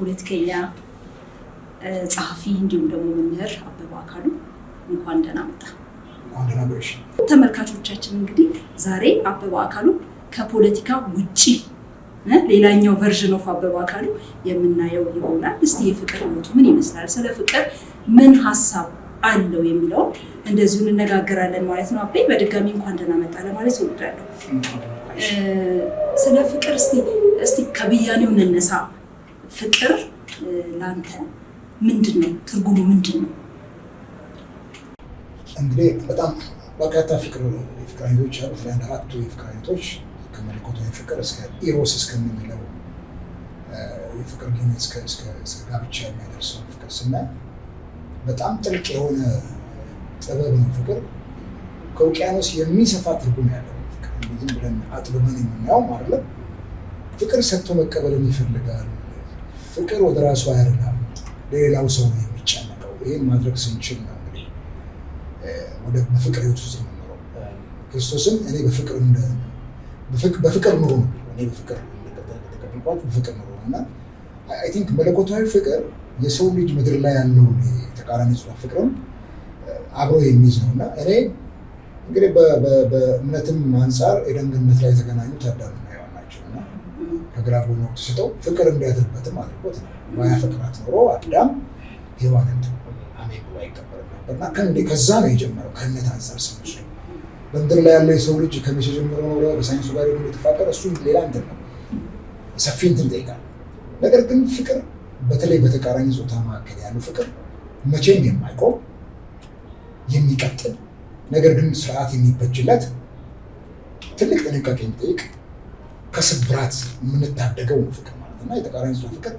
ፖለቲከኛ ጸሐፊ እንዲሁም ደግሞ መምህር አበበ አካሉ እንኳን ደህና መጣ። ተመልካቾቻችን እንግዲህ ዛሬ አበበ አካሉ ከፖለቲካ ውጪ ሌላኛው ቨርዥን ኦፍ አበበ አካሉ የምናየው ይሆናል። እስቲ የፍቅር ህይወቱ ምን ይመስላል፣ ስለ ፍቅር ምን ሀሳብ አለው የሚለው እንደዚሁ እንነጋገራለን ማለት ነው። አቤ በድጋሚ እንኳን ደህና መጣ ለማለት እወዳለሁ። ስለ ፍቅር እስቲ ከብያኔው እንነሳ። ፍቅር ላንተ ምንድን ነው? ትርጉሙ ምንድን ነው? እንግዲህ በጣም በርካታ ፍቅር አይነቶች አሉ። አንድ አራቱ የፍቅር አይነቶች ከመለኮታዊ ፍቅር እስከ ኢሮስ እስከምንለው የፍቅር ግንኙነት እስከ ጋብቻ የሚያደርሰው ፍቅር ስናይ በጣም ጥልቅ የሆነ ጥበብ ነው። ፍቅር ከውቅያኖስ የሚሰፋ ትርጉም ያለው ፍቅር ዝም ብለን አጥብበን የምናየው አይደለም። ፍቅር ሰጥቶ መቀበልን ይፈልጋል። ፍቅር ወደ ራሱ አያደላም፣ ለሌላው ሰው ነው የሚጨነቀው። ይህን ማድረግ ስንችል ነው እንግዲህ ወደ በፍቅር ህይወት ውስጥ የምንኖረው። ክርስቶስም እኔ በፍቅር ኑሮ ነው እኔ በፍቅር ተቀበልኳችሁ በፍቅር ኑሮ ነው እና አይ ቲንክ መለኮታዊ ፍቅር የሰው ልጅ ምድር ላይ ያለው ተቃራኒ ጾታ ፍቅርም አብሮ የሚይዝ ነው እና እኔ እንግዲህ በእምነትም አንጻር ኤደን ገነት ላይ የተገናኙት አዳምና ሔዋን ናቸው እና ከግራ ጎን ተሰጠው ፍቅር እንዲያድርበትም አድርጎት ነው። ባያፈቅራት ኖሮ አዳም ሔዋንን አሜን ብሎ አይቀበልም ነበር እና ከዛ ነው የጀመረው። ከእምነት አንጻር ስንወስደው በምድር ላይ ያለው የሰው ልጅ ከመቼ ጀምሮ ነው በሳይንሱ ጋር የተፋቀረ እሱ ሌላ እንትን ነው፣ ሰፊ እንትን ይጠይቃል። ነገር ግን ፍቅር በተለይ በተቃራኒ ጾታ መካከል ያለው ፍቅር መቼም የማይቆም የሚቀጥል ነገር ግን ስርዓት የሚበጅለት ትልቅ ጥንቃቄ የሚጠይቅ ከስብራት የምንታደገው ነው ፍቅር ማለት እና የተቃራኒ ጾታ ፍቅር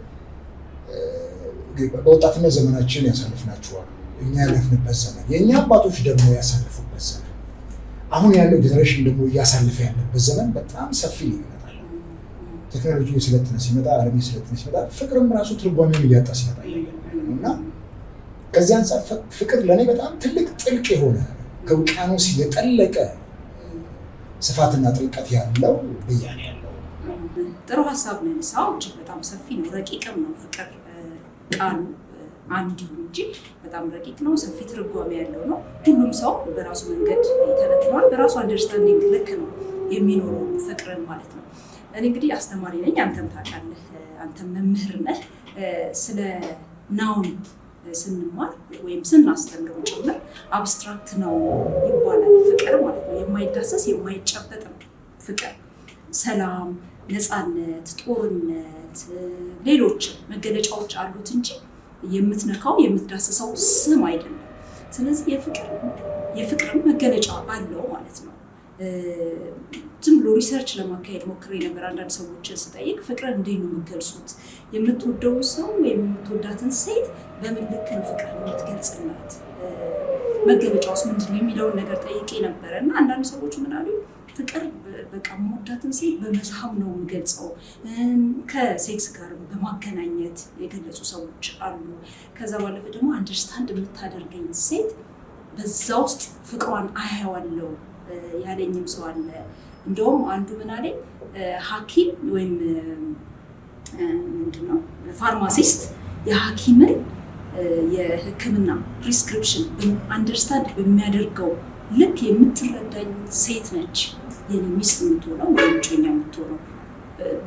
በወጣትነት ዘመናችን ያሳልፍናቸዋል። እኛ ያለፍንበት ዘመን፣ የእኛ አባቶች ደግሞ ያሳልፉበት ዘመን፣ አሁን ያለው ጀነሬሽን ደግሞ እያሳለፈ ያለበት ዘመን በጣም ሰፊ ልዩነት አለ። ቴክኖሎጂ የሰለጠነ ሲመጣ፣ ዓለም የሰለጠነ ሲመጣ ፍቅርም ራሱ ትርጓሜውን እያጣ ሲመጣ እና ከዚህ አንጻር ፍቅር ለእኔ በጣም ትልቅ ጥልቅ የሆነ ከውቅያኖስ የጠለቀ ስፋትና ጥልቀት ያለው ብያኔ ያለው ጥሩ ሀሳብ ነው የነሳው። እጅግ በጣም ሰፊ ነው፣ ረቂቅም ነው። ፍቅር ቃሉ አንድ ይሁን እንጂ በጣም ረቂቅ ነው፣ ሰፊ ትርጓሜ ያለው ነው። ሁሉም ሰው በራሱ መንገድ ይተነትነዋል፣ በራሱ አንደርስታንዲንግ ልክ ነው የሚኖረው ፍቅርን ማለት ነው። እኔ እንግዲህ አስተማሪ ነኝ፣ አንተም ታውቃለህ፣ አንተም መምህር ነህ። ስለ ናውን ስንማር ወይም ስናስተምረው ጭምር አብስትራክት ነው ይባላል ፍቅር ማለት ነው። የማይዳሰስ የማይጨበጥ ነው ፍቅር። ሰላም፣ ነፃነት፣ ጦርነት፣ ሌሎች መገለጫዎች አሉት እንጂ የምትነካው የምትዳሰሰው ስም አይደለም። ስለዚህ የፍቅር መገለጫ አለው ማለት ነው። ዝም ብሎ ሪሰርች ለማካሄድ ሞክሬ ነበር። አንዳንድ ሰዎችን ስጠይቅ ፍቅርን እንዴት ነው የምትገልጹት? የምትወደውን ሰው ወይም የምትወዳትን ሴት በምን ልክ ነው ፍቅር የምትገልጽላት? መገለጫውስ ምንድን ነው የሚለውን ነገር ጠይቄ ነበረ እና አንዳንድ ሰዎች ምን አሉ? ፍቅር በቃ የምወዳትን ሴት በመሳብ ነው የምገልጸው፣ ከሴክስ ጋር በማገናኘት የገለጹ ሰዎች አሉ። ከዛ ባለፈ ደግሞ አንደርስታንድ የምታደርገኝ ሴት በዛ ውስጥ ፍቅሯን አያዋለው ያለኝም ሰው አለ። እንደውም አንዱ ምን አለኝ፣ ሐኪም ወይም ምንድነው ፋርማሲስት የሐኪምን የሕክምና ፕሪስክሪፕሽን አንደርስታንድ በሚያደርገው ልክ የምትረዳኝ ሴት ነች የኔ ሚስት የምትሆነው ወይም ጮኛ የምትሆነው፣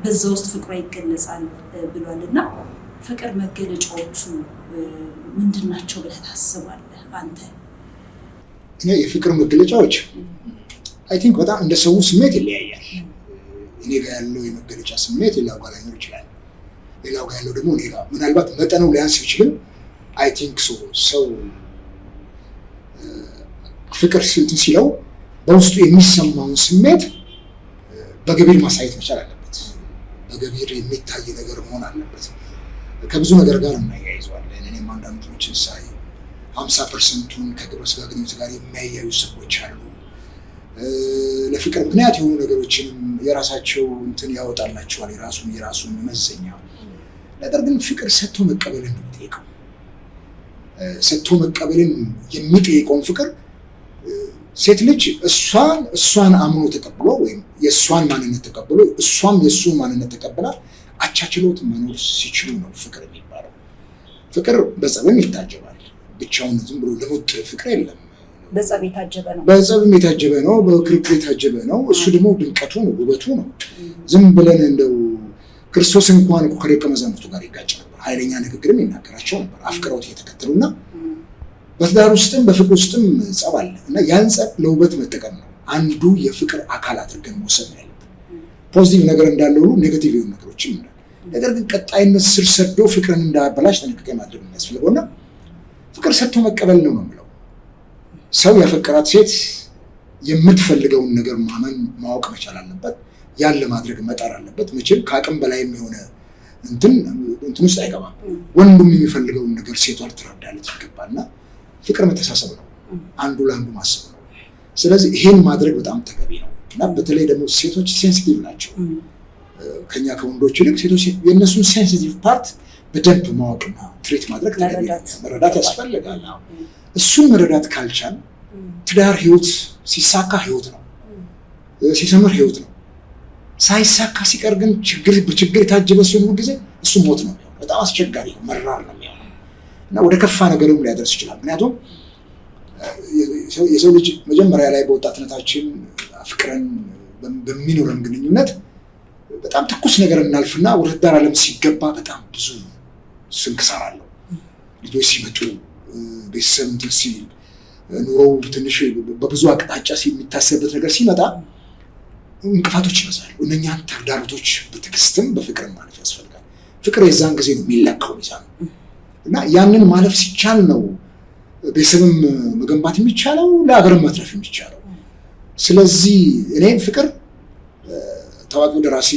በዛ ውስጥ ፍቅሯ ይገለጻል ብሏል። እና ፍቅር መገለጫዎቹ ምንድን ናቸው ብለህ ታስባለህ አንተ? የፍቅር መገለጫዎች አይ ቲንክ በጣም እንደ ሰው ስሜት ይለያያል። እኔ ጋር ያለው የመገለጫ ስሜት ሌላው ጋር ላይኖር ይችላል። ሌላው ጋር ያለው ደግሞ እኔ ጋር ምናልባት መጠኑ ሊያንስ ይችልም። አይ ቲንክ ሰው ፍቅር ስንትን ሲለው በውስጡ የሚሰማውን ስሜት በገቢር ማሳየት መቻል አለበት። በገቢር የሚታይ ነገር መሆን አለበት። ከብዙ ነገር ጋር እናያይዘዋለን። እኔም አንዳንዶችን ሳይ 50% ከግብረ ሥጋ ግንኙነት ጋር የሚያያዩ ሰዎች አሉ። ለፍቅር ምክንያት የሆኑ ነገሮችንም የራሳቸው እንትን ያወጣላቸዋል፣ የራሱን መመዘኛ። ነገር ግን ፍቅር ሰጥቶ መቀበልን ነው የሚጠይቀው። ሰጥቶ መቀበልን የሚጠይቀውን ፍቅር ሴት ልጅ እሷን አምኖ ተቀብሎ ወይም የእሷን ማንነት ተቀብሎ እሷም የእሱን ማንነት ተቀብላ አቻችሎት መኖር ሲችሉ ነው ፍቅር የሚባለው። ፍቅር በጸብም ይታጀባል። ብቻውን ዝም ብሎ ለሞት ፍቅር የለም። በጸብ የታጀበ ነው። በጸብም የታጀበ ነው። በክርክር የታጀበ ነው። እሱ ደግሞ ድምቀቱ ነው፣ ውበቱ ነው። ዝም ብለን እንደው ክርስቶስ እንኳን ከደቀ መዛሙርቱ ጋር ይጋጭ ነበር። ኃይለኛ ንግግርም ይናገራቸው ነበር። አፍቅረውት እየተከተሉና በትዳር ውስጥም በፍቅር ውስጥም ጸብ አለ እና ያን ጸብ ለውበት መጠቀም ነው አንዱ የፍቅር አካል አድርገን መውሰድ ነው ያለብን። ፖዚቲቭ ነገር እንዳለ ሁሉ ኔጋቲቭ የሆኑ ነገሮችም እንዳለ፣ ነገር ግን ቀጣይነት ስር ሰዶ ፍቅርን እንዳያበላሽ ጥንቃቄ ማድረግ የሚያስፈልገውና ፍቅር ሰጥቶ መቀበል ነው የምለው። ሰው ያፈቀራት ሴት የምትፈልገውን ነገር ማመን ማወቅ መቻል አለበት። ያን ለማድረግ መጣር አለበት። መቼም ከአቅም በላይ የሚሆነ እንትን ውስጥ አይገባም። ወንዱም የሚፈልገውን ነገር ሴቷ ልትረዳለት ይገባልና ፍቅር መተሳሰብ ነው፣ አንዱ ለአንዱ ማሰብ ነው። ስለዚህ ይሄን ማድረግ በጣም ተገቢ ነው እና በተለይ ደግሞ ሴቶች ሴንሲቲቭ ናቸው ከኛ ከወንዶች ይልቅ። ሴቶች የእነሱን ሴንሲቲቭ ፓርት በደንብ ማወቅና ትሪት ማድረግ መረዳት ያስፈልጋል። እሱን መረዳት ካልቻል ትዳር ህይወት ሲሳካ ህይወት ነው፣ ሲሰምር ህይወት ነው። ሳይሳካ ሲቀር ግን በችግር የታጀበ ሲሆን ጊዜ እሱ ሞት ነው የሚሆነው። በጣም አስቸጋሪ ነው፣ መራር ነው የሚሆነው እና ወደ ከፋ ነገርም ሊያደርስ ይችላል። ምክንያቱም የሰው ልጅ መጀመሪያ ላይ በወጣትነታችን አፍቅረን በሚኖረን ግንኙነት በጣም ትኩስ ነገር እናልፍና ወደ ትዳር ዓለም ሲገባ በጣም ብዙ ስንክሳር አለው። ልጆች ሲመጡ ቤተሰብ እንትን ሲል ኑሮው ትንሽ በብዙ አቅጣጫ የሚታሰብበት ነገር ሲመጣ እንቅፋቶች ይበዛሉ። እነኛን ተግዳሮቶች በትዕግስትም በፍቅርም ማለፍ ያስፈልጋል። ፍቅር የዛን ጊዜ ነው የሚለካው ሚዛን እና ያንን ማለፍ ሲቻል ነው ቤተሰብም መገንባት የሚቻለው፣ ለሀገርም መትረፍ የሚቻለው። ስለዚህ እኔ ፍቅር ታዋቂው ደራሲ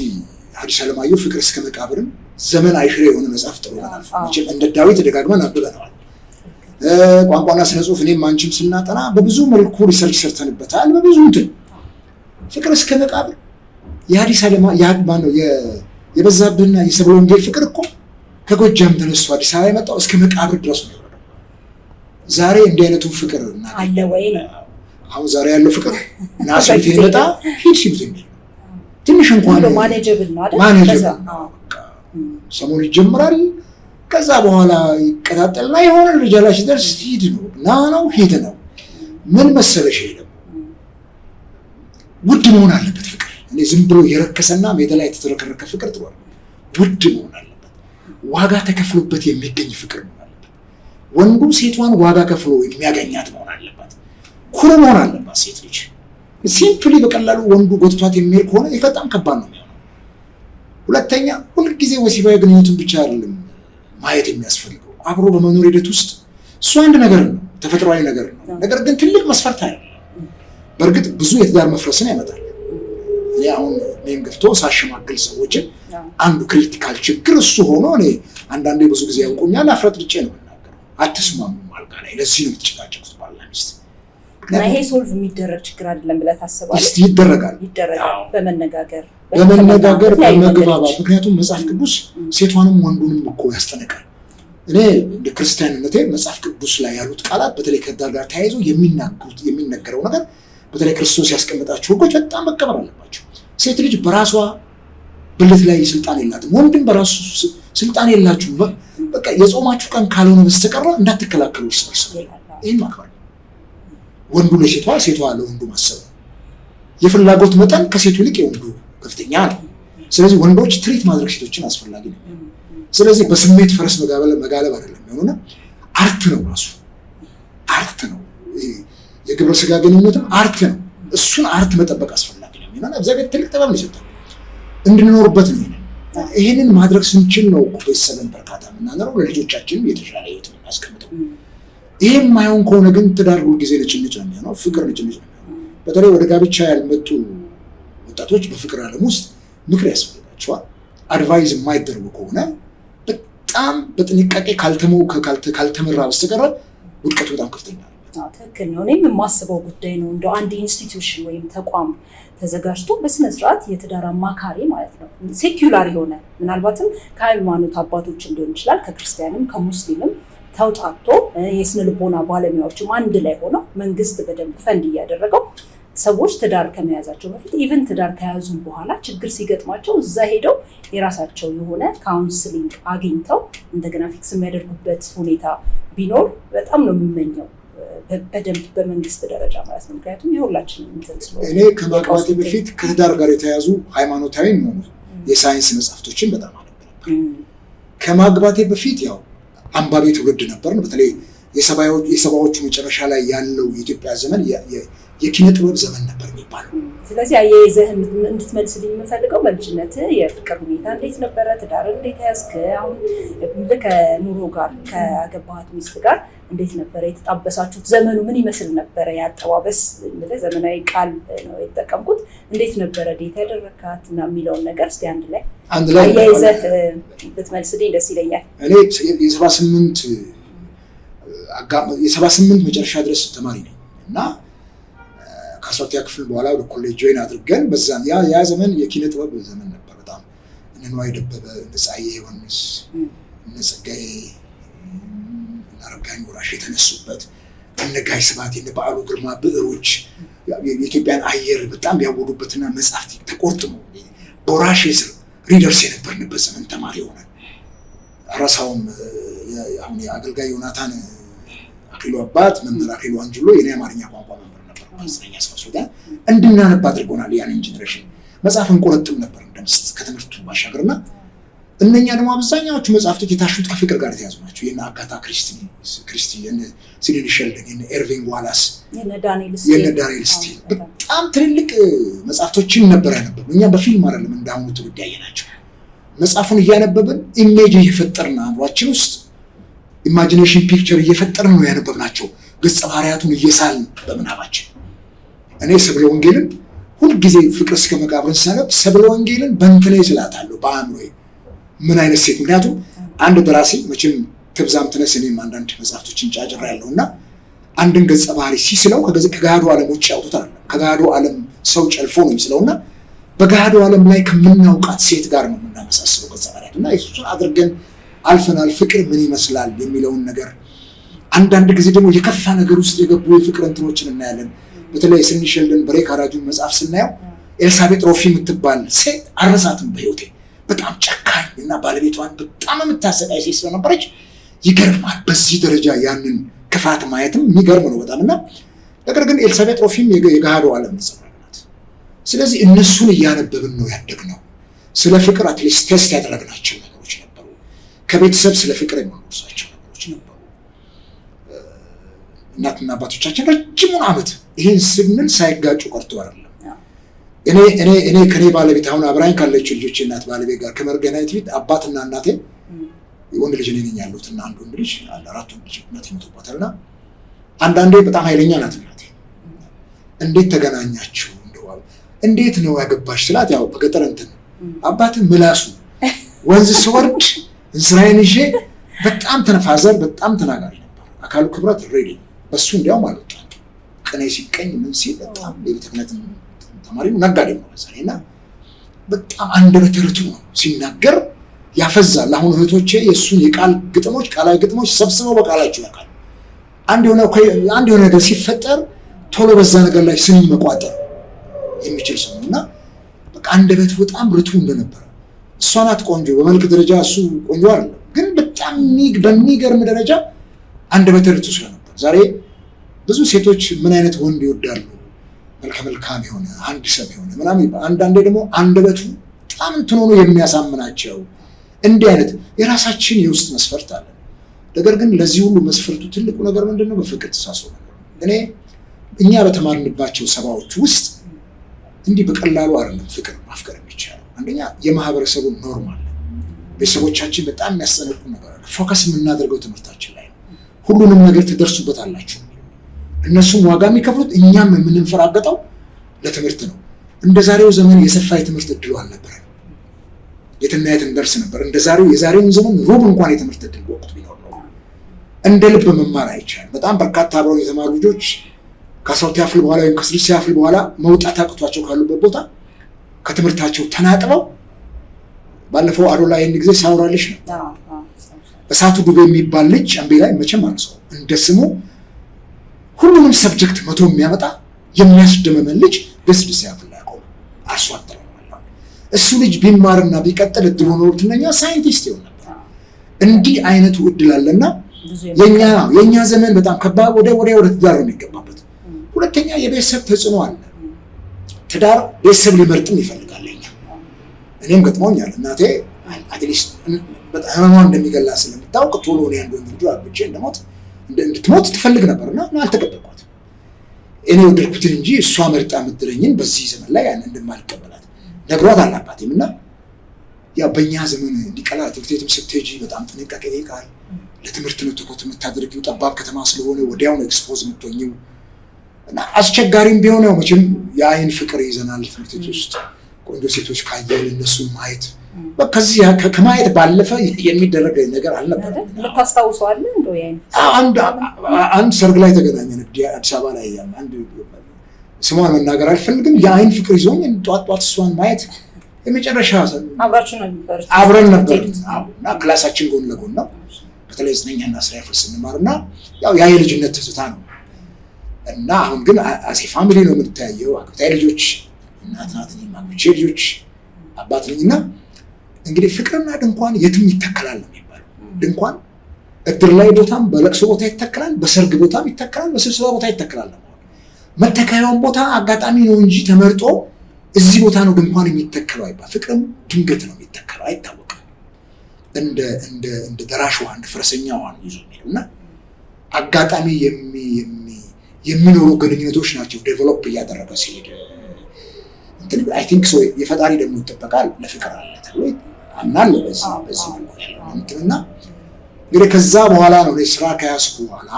ሐዲስ ዓለማየሁ ፍቅር እስከ መቃብርን ዘመን አይሽሬ የሆነ መጽሐፍ ጥሎናል። እንደ ዳዊት ደጋግመን አንብበነዋል። ቋንቋና ስነ ጽሁፍ እኔም አንቺም ስናጠና በብዙ መልኩ ሪሰርች ሰርተንበታል። በብዙ እንትን ፍቅር እስከ መቃብር የሐዲስ ዓለማየሁ የበዛብህና የሰብለ ወንጌል ፍቅር እኮ ከጎጃም ተነስቶ አዲስ አበባ የመጣው እስከ መቃብር ድረስ ነው። ዛሬ እንዲህ አይነቱ ፍቅር አለ ወይ? አሁን ዛሬ ያለው ፍቅር ናስሪት ይመጣ ሂድ ሲሉት የሚል ትንሽ እንኳን ማኔጀብል ነው አይደል? ማኔጀብል ሰሞኑን ይጀምራል። ከዛ በኋላ ይቀጣጠልና የሆነ ደረጃ ላይ ሲደርስ ሂድ ነው ነው ሂድ ነው። ምን መሰለሽ ይሄ ደግሞ ውድ መሆን አለበት ፍቅር። እኔ ዝም ብሎ የረከሰና ሜዳ ላይ የተተረከረከ ፍቅር ጥሩ ነው። ውድ መሆን አለበት፣ ዋጋ ተከፍሎበት የሚገኝ ፍቅር መሆን አለበት። ወንዱ ሴቷን ዋጋ ከፍሎ የሚያገኛት መሆን አለባት። ኩሩ መሆን አለባት ሴት ልጅ። ሲምፕሊ በቀላሉ ወንዱ ጎትቷት የሚሄድ ከሆነ በጣም ከባድ ነው የሚሆነው። ሁለተኛ ሁልጊዜ ወሲባዊ ግንኙነቱን ብቻ አይደለም ማየት የሚያስፈልገው፣ አብሮ በመኖር ሂደት ውስጥ እሱ አንድ ነገር ነው፣ ተፈጥሯዊ ነገር ነው። ነገር ግን ትልቅ መስፈርት አይደለም። በእርግጥ ብዙ የትዳር መፍረስን ያመጣል። እኔ አሁን እኔም ገፍቶ ሳሸማግል ሰዎችን አንዱ ክሪቲካል ችግር እሱ ሆኖ እኔ አንዳንዴ ብዙ ጊዜ ያውቁኛል፣ አፍረጥርጬ ነው የምናገረው። አትስማሙም አልጋ ላይ፣ ለዚህ ነው የምትጨቃጨቁት ባልና ሚስት። ይሄ ሶልቭ የሚደረግ ችግር አይደለም ብለህ ታስባለህ? እስቲ ይደረጋል በመነጋገር በመግባባት። ምክንያቱም መጽሐፍ ቅዱስ ሴቷንም ወንዱንም እኮ ያስጠነቃል። እኔ እንደ ክርስቲያንነቴ መጽሐፍ ቅዱስ ላይ ያሉት ቃላት በተለይ ከትዳር ጋር ተያይዞ የሚነገረው ነገር በተለይ ክርስቶስ ያስቀመጣቸው ሕጎች በጣም መቀበል አለባቸው። ሴት ልጅ በራሷ ብልት ላይ ስልጣን የላትም፣ ወንድም በራሱ ስልጣን የላችሁ። በቃ የጾማችሁ ቀን ካልሆነ በስተቀር እንዳትከላከሉ እርስ በርስ። ይህን ማክበር፣ ወንዱ ለሴቷ ሴቷ ለወንዱ ማሰብ። የፍላጎት መጠን ከሴቱ ይልቅ የወንዱ ከፍተኛ ነው። ስለዚህ ወንዶች ትሪት ማድረግ ሴቶችን አስፈላጊ ነው። ስለዚህ በስሜት ፈረስ መጋለብ አይደለም የሚሆኑና አርት ነው፣ ራሱ አርት ነው። የግብረ ስጋ ግንኙነትም አርት ነው። እሱን አርት መጠበቅ አስፈላጊ ነው የሚሆነና እግዚአብሔር ትልቅ ጥበብ ነው የሰጠን እንድንኖርበት ነው። ይሄንን ማድረግ ስንችል ነው ቤተሰብን በርካታ የምናኖረው፣ ለልጆቻችንም የተሻለ ህይወት የምናስቀምጠው። ይሄ የማይሆን ከሆነ ግን ትዳር ሁልጊዜ ንጭንጭ ነው የሚሆነው፣ ፍቅር ንጭንጭ ነው የሚሆነው። በተለይ ወደ ጋብቻ ያልመጡ ወጣቶች በፍቅር ዓለም ውስጥ ምክር ያስፈልጋቸዋል። አድቫይዝ የማይደረጉ ከሆነ በጣም በጥንቃቄ ካልተመራ በስተቀር ውድቀቱ በጣም ከፍተኛ ነው። ትክክል ነው። እኔም የማስበው ጉዳይ ነው። እንደው አንድ ኢንስቲትዩሽን ወይም ተቋም ተዘጋጅቶ በስነስርዓት የትዳር አማካሪ ማለት ነው፣ ሴኩላር የሆነ ምናልባትም ከሃይማኖት አባቶች ሊሆን ይችላል፣ ከክርስቲያንም ከሙስሊምም ተውጣቶ የስነ ልቦና ባለሙያዎችም አንድ ላይ ሆነው መንግስት በደንብ ፈንድ እያደረገው ሰዎች ትዳር ከመያዛቸው በፊት ኢቨን ትዳር ከያዙ በኋላ ችግር ሲገጥማቸው እዛ ሄደው የራሳቸው የሆነ ካውንስሊንግ አግኝተው እንደገና ፊክስ የሚያደርጉበት ሁኔታ ቢኖር በጣም ነው የምመኘው። በደንብ በመንግስት ደረጃ ማለት ነው። ምክንያቱም የሁላችንም እንትን ስለሆነ እኔ ከማግባቴ በፊት ከትዳር ጋር የተያዙ ሃይማኖታዊ የሚሆኑ የሳይንስ መጽሐፍቶችን በጣም አነብ ነበር። ከማግባቴ በፊት ያው አንባቢ ትውልድ ነበርን። በተለይ የሰባዎቹ መጨረሻ ላይ ያለው የኢትዮጵያ ዘመን የኪነ ጥበብ ዘመን ነበር የሚባለው። ስለዚህ አያይዘህ እንድትመልስልኝ የምፈልገው በልጅነት የፍቅር ሁኔታ እንዴት ነበረ? ትዳር እንዴት ያዝክ? አሁን ከኑሮ ጋር ከአገባሃት ሚስት ጋር እንዴት ነበረ የተጣበሳችሁት? ዘመኑ ምን ይመስል ነበረ? ያጠባበስ ዘመናዊ ቃል ነው የተጠቀምኩት። እንዴት ነበረ ዴት ያደረካት እና የሚለውን ነገር እስኪ አንድ ላይ አያይዘህ ብትመልስልኝ ደስ ይለኛል። እኔ የ78 መጨረሻ ድረስ ተማሪ ነኝ እና ከ12ኛ ክፍል በኋላ ወደ ኮሌጅ ጆይን አድርገን በዛን ያ ዘመን የኪነ ጥበብ ዘመን ነበር። በጣም እነ ንዋይ ደበበ፣ እነ ፀሐዬ ዮሐንስ፣ እነ ጸጋዬ እና ረጋኝ ወራሽ የተነሱበት እነ ጋይ ስብሐት፣ እነ በዓሉ ግርማ ብዕሮች የኢትዮጵያን አየር በጣም ያወዱበትና መጽሐፍት ተቆርጥሞ በወራሽ ስር ሪደርስ የነበርንበት ዘመን ተማሪ ሆነ። አራሳውም አሁን የአገልጋይ ዮናታን አክሊሉ አባት መምህር አክሊሉ አንጅሎ የኔ አማርኛ ቋንቋ መምህር ነበር። በአስረኛ አስፋሶታ እንድናነብ አድርጎናል። ያንን ጀነሬሽን መጽሐፍ እንቆረጥም ነበር እንደምስት ከትምህርቱ ባሻገርና እነኛ ደግሞ አብዛኛዎቹ መጽሐፍቶች የታሹት ከፍቅር ጋር የተያዙ ናቸው። የነ አጋታ ክሪስቲ፣ የነ ሲድኒ ሼልደን፣ የነ ኤርቪንግ ዋላስ፣ የነ ዳንኤል ስቲል በጣም ትልልቅ መጽሐፍቶችን ነበር ያነበብን። እኛ በፊልም አይደለም እንዳሁኑ ትውልድ ያየናቸው። መጽሐፉን እያነበብን ኢሜጅ እየፈጠርን አእምሯችን ውስጥ ኢማጂኔሽን ፒክቸር እየፈጠርን ነው ያነበብናቸው። ገጸ ባህሪያቱን እየሳልን በምናባችን። እኔ ሰብለ ወንጌልን ሁልጊዜ ፍቅር እስከ መቃብርን ሳነብ ሰብለ ወንጌልን በእንትኔ ስላታለሁ በአእምሮዬ ምን አይነት ሴት። ምክንያቱም አንድ ደራሲ መቼም ትብዛም ትነስ እኔም አንዳንድ መጽሐፍቶችን ጫጭራ ያለው እና አንድን ገጸ ባህሪ ሲስለው ከገሃዱ ዓለም ውጭ ያውጡታል። ከገሃዱ ዓለም ሰው ጨልፎ ነው የሚስለው እና በገሃዱ ዓለም ላይ ከምናውቃት ሴት ጋር ነው የምናመሳስለው ገጸ ባህሪያት እና እሱን አድርገን አልፈናል። ፍቅር ምን ይመስላል የሚለውን ነገር አንዳንድ ጊዜ ደግሞ የከፋ ነገር ውስጥ የገቡ የፍቅር እንትኖችን እናያለን። በተለይ ሲድኒ ሼልደን ብሬክ አራጁን መጽሐፍ ስናየው ኤልሳቤጥ ሮፊ የምትባል ሴት አረሳትም በህይወቴ። በጣም ጨካኝ እና ባለቤቷን በጣም የምታሰቃይ ሴት ስለነበረች ይገርማል። በዚህ ደረጃ ያንን ክፋት ማየትም የሚገርም ነው በጣም እና ነገር ግን ኤልሳቤጥ ሮፊም የገሃዱ ዓለም ነጸብራቅ ናት። ስለዚህ እነሱን እያነበብን ነው ያደግነው። ስለ ፍቅር አትሊስት ቴስት ያደረግናቸው ነገሮች ነበሩ። ከቤተሰብ ስለ ፍቅር የምንወርሳቸው ነገሮች ነበሩ። እናትና አባቶቻችን ረጅሙን ዓመት ይህን ስንል ሳይጋጩ ቀርቶ አይደለም። እኔ ከኔ ባለቤት አሁን አብራኝ ካለችው ልጆች እናት ባለቤት ጋር ከመገናኘት ፊት አባትና እናቴ ወንድ ልጅ ነኝ ያሉት እና አንድ ወንድ ልጅ አለ፣ አራት ወንድ ልጅ እናቴ ሞቶባታልና አንዳንዴ በጣም ኃይለኛ ናት እናቴ። እንዴት ተገናኛችሁ? እንዴት ነው ያገባሽ ስላት ያው በገጠር እንትን አባትን ምላሱ ወንዝ ስወርድ እንስራዬን ይዤ በጣም ተነፋዘር በጣም ተናጋሪ ነበር። አካሉ ክብረት ሬዲ በሱ እንዲያውም አልወጣም። ቅኔ ሲቀኝ ምን ሲል በጣም የቤተ ክህነት ተማሪ ነጋዴ ነው መሰለኝና በጣም አንደበተ ርቱዕ ነው ሲናገር ያፈዛል። አሁን እህቶቼ የእሱን የቃል ግጥሞች ቃላዊ ግጥሞች ሰብስበው በቃላቸው ያውቃል። አንድ የሆነ ነገር ሲፈጠር ቶሎ በዛ ነገር ላይ ስኒ መቋጠር የሚችል ሰው እና በቃ አንደበቱ በጣም ርቱዕ እንደነበረ። እሷ ናት ቆንጆ በመልክ ደረጃ፣ እሱ ቆንጆ አይደለም፣ ግን በጣም በሚገርም ደረጃ አንደበተ ርቱዕ ስለነበር። ዛሬ ብዙ ሴቶች ምን አይነት ወንድ ይወዳሉ? መልከ መልካም የሆነ አንድ ሰብ የሆነ ምናምን። አንዳንዴ ደግሞ አንደበቱ በጣም እንትን ሆኖ የሚያሳምናቸው እንዲህ አይነት የራሳችን የውስጥ መስፈርት አለ። ነገር ግን ለዚህ ሁሉ መስፈርቱ ትልቁ ነገር ምንድን ነው? በፍቅር ተሳስሮ ነገር። እኛ በተማርንባቸው ሰባዎች ውስጥ እንዲህ በቀላሉ አይደለም ፍቅር ማፍቀር የሚቻለው። አንደኛ የማህበረሰቡን ኖርም አለ። ቤተሰቦቻችን በጣም የሚያስጠነቅቁ ነገር አለ። ፎከስ የምናደርገው ትምህርታችን ላይ ነው። ሁሉንም ነገር ትደርሱበታላችሁ። እነሱም ዋጋ የሚከፍሉት እኛም የምንንፈራገጠው ለትምህርት ነው። እንደ ዛሬው ዘመን የሰፋ የትምህርት እድሉ አልነበረም። የትና የት እንደርስ ነበር። የዛሬውን ዘመን ሩብ እንኳን የትምህርት እድል በወቅቱ ቢኖር ነው። እንደ ልብ መማር አይቻልም። በጣም በርካታ አብረው የተማሩ ልጆች ከ12ኛ ክፍል በኋላ ወይም ከ6ኛ ክፍል በኋላ መውጣት አቅቷቸው ካሉበት ቦታ ከትምህርታቸው ተናጥበው ባለፈው አዶላ ይህን ጊዜ ሳውራልሽ ነው። እሳቱ ዱቤ የሚባል ልጅ አምቤ ላይ መቼም አልሰው እንደ ስሙ ሁሉንም ሰብጀክት መቶ የሚያመጣ የሚያስደመመን ልጅ በስድስት ያክል ላይ ቆመ አርሶ አደር ነው። እሱ ልጅ ቢማርና ቢቀጥል እድል ሆኖ ትነኛ ሳይንቲስት ይሆን ነበር። እንዲህ አይነቱ እድል አለና የኛ ዘመን በጣም ከባድ ወደ ትዳር ነው የሚገባበት። ሁለተኛ የቤተሰብ ተጽዕኖ አለ። ትዳር ቤተሰብ ሊመርጥም ይፈልጋል። እኔም ገጥሞኛል። እናቴ አትሊስት በጣም ህመሟ እንደሚገላ ስለምታውቅ ቶሎ ነው አንዱ ልጅ አብጬ እንድትሞት ትፈልግ ነበርና አልተቀበልኳት። እኔ ወደድኩትን እንጂ እሷ መርጣ የምትለኝን በዚህ ዘመን ላይ ያን እንደማልቀበላት ነግሯት አላባቴም። እና ያው በእኛ ዘመን እንዲቀላ ትምህርት ቤትም ስትሄጂ በጣም ጥንቃቄ ይጠይቃል። ለትምህርት ነው ትኩረት የምታደርጊው። ጠባብ ከተማ ስለሆነ ወዲያውኑ ኤክስፖዝ የምትሆኚው እና አስቸጋሪም ቢሆን ያው መቼም የአይን ፍቅር ይዘናል። ትምህርት ቤት ውስጥ ቆንጆ ሴቶች ካየን እነሱን ማየት ከዚህ ከማየት ባለፈ የሚደረግ ነገር አልነበረም። ልታስታውሰዋለህ? እንደው ያይን አንድ ሰርግ ላይ ተገናኘን አዲስ አበባ ላይ አንድ ስሟን መናገር አልፈልግም። የአይን ፍቅር ይዞኝ ጧት እሷን ማየት የመጨረሻ አብረን ነበር እና ክላሳችን ጎን ለጎን ነው። በተለይ 9ኛና 10ኛ ክፍል ስንማርና ያው ያ የልጅነት ትዝታ ነው እና አሁን ግን አሴ ፋሚሊ ነው የምንተያየው። አግብታዊ ልጆች እናት ናት፣ ማግብቼ ልጆች አባት ነኝና እንግዲህ ፍቅርና ድንኳን የትም ይተከላል ነው የሚባለው። ድንኳን እድር ላይ ቦታም በለቅሶ ቦታ ይተከላል፣ በሰርግ ቦታም ይተከላል፣ በስብሰባ ቦታ ይተከላል። መተከያውን ቦታ አጋጣሚ ነው እንጂ ተመርጦ እዚህ ቦታ ነው ድንኳን የሚተከለው አይባል። ፍቅርም ድንገት ነው የሚተከለው፣ አይታወቅም። እንደ ደራሽ ውሃ እንደ ፈረሰኛ ውሃ ነው ይዞ የሚሄዱና አጋጣሚ የሚኖሩ ግንኙነቶች ናቸው ዴቨሎፕ እያደረገ ሲሄድ አይ ቲንክ ሶ የፈጣሪ ደግሞ ይጠበቃል ለፍቅር አለ ተብሎ አምናለሁ። በዚህ ነው እንትና እንግዲህ ከዛ በኋላ ነው ስራ ከያዝኩ በኋላ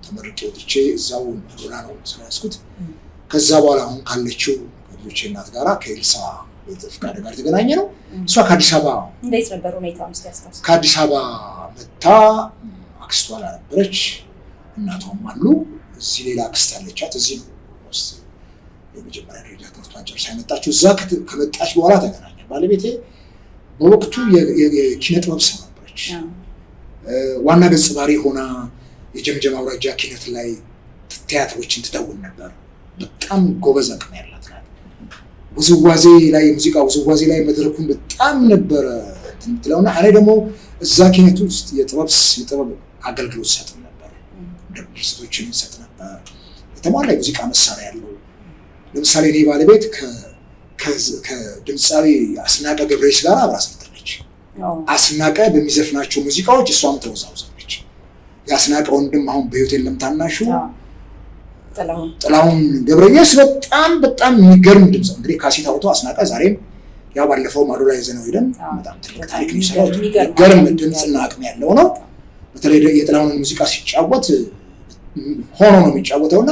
ተመርቄ ወጥቼ እዛው ሆና ነው ስራ ያዝኩት። ከዛ በኋላ አሁን ካለችው ልጆቼ እናት ጋራ ከኤልሳ ፍቃድ ጋር ተገናኘ ነው። እሷ ከአዲስ አበባ እንዴት ነበር ሁኔታው? እስኪ ከአዲስ አበባ መታ አክስቷ ነበረች፣ እናቷም አሉ። እዚህ ሌላ አክስት አለቻት። እዚህ ነው የመጀመሪያ ደረጃ ትምህርቷን ጨርሳ የመጣችው። እዛ ከመጣች በኋላ ተገናኘ። ባለቤቴ በወቅቱ የኪነ ጥበብ ሰው ነበረች። ዋና ገጽ ባህሪ ሆና የጀምጀም አውራጃ ኪነት ላይ ቲያትሮችን ትደውን ነበር። በጣም ጎበዝ አቅም ያላት ናት። ውዝዋዜ ላይ የሙዚቃ ውዝዋዜ ላይ መድረኩን በጣም ነበረ ትለውና እኔ ደግሞ እዛ ኪነት ውስጥ የጥበብ አገልግሎት ሰጥ ነበር። ድርሰቶችን ሰጥ ነበር። የተሟላ የሙዚቃ መሳሪያ ያለው ለምሳሌ እኔ ባለቤት ከድምፃዊ አስናቀ ገብረየስ ጋር አብራ ሰርታለች። አስናቀ በሚዘፍናቸው ሙዚቃዎች እሷም ተወዛውዛለች። የአስናቀ ወንድም አሁን በህይወት የለም ታናሹ ጥላሁን ገብረየስ በጣም የሚገርም ድምፅ እንግዲህ ካሴት አውጥቶ አስናቀ ዛሬም ያው ባለፈው ማዶ ላይ ዘነው ሄደን በጣም ትልቅ ታሪክ ነው የሰራው። የሚገርም ድምፅና አቅም ያለው ነው። በተለይ የጥላሁን ሙዚቃ ሲጫወት ሆኖ ነው የሚጫወተውና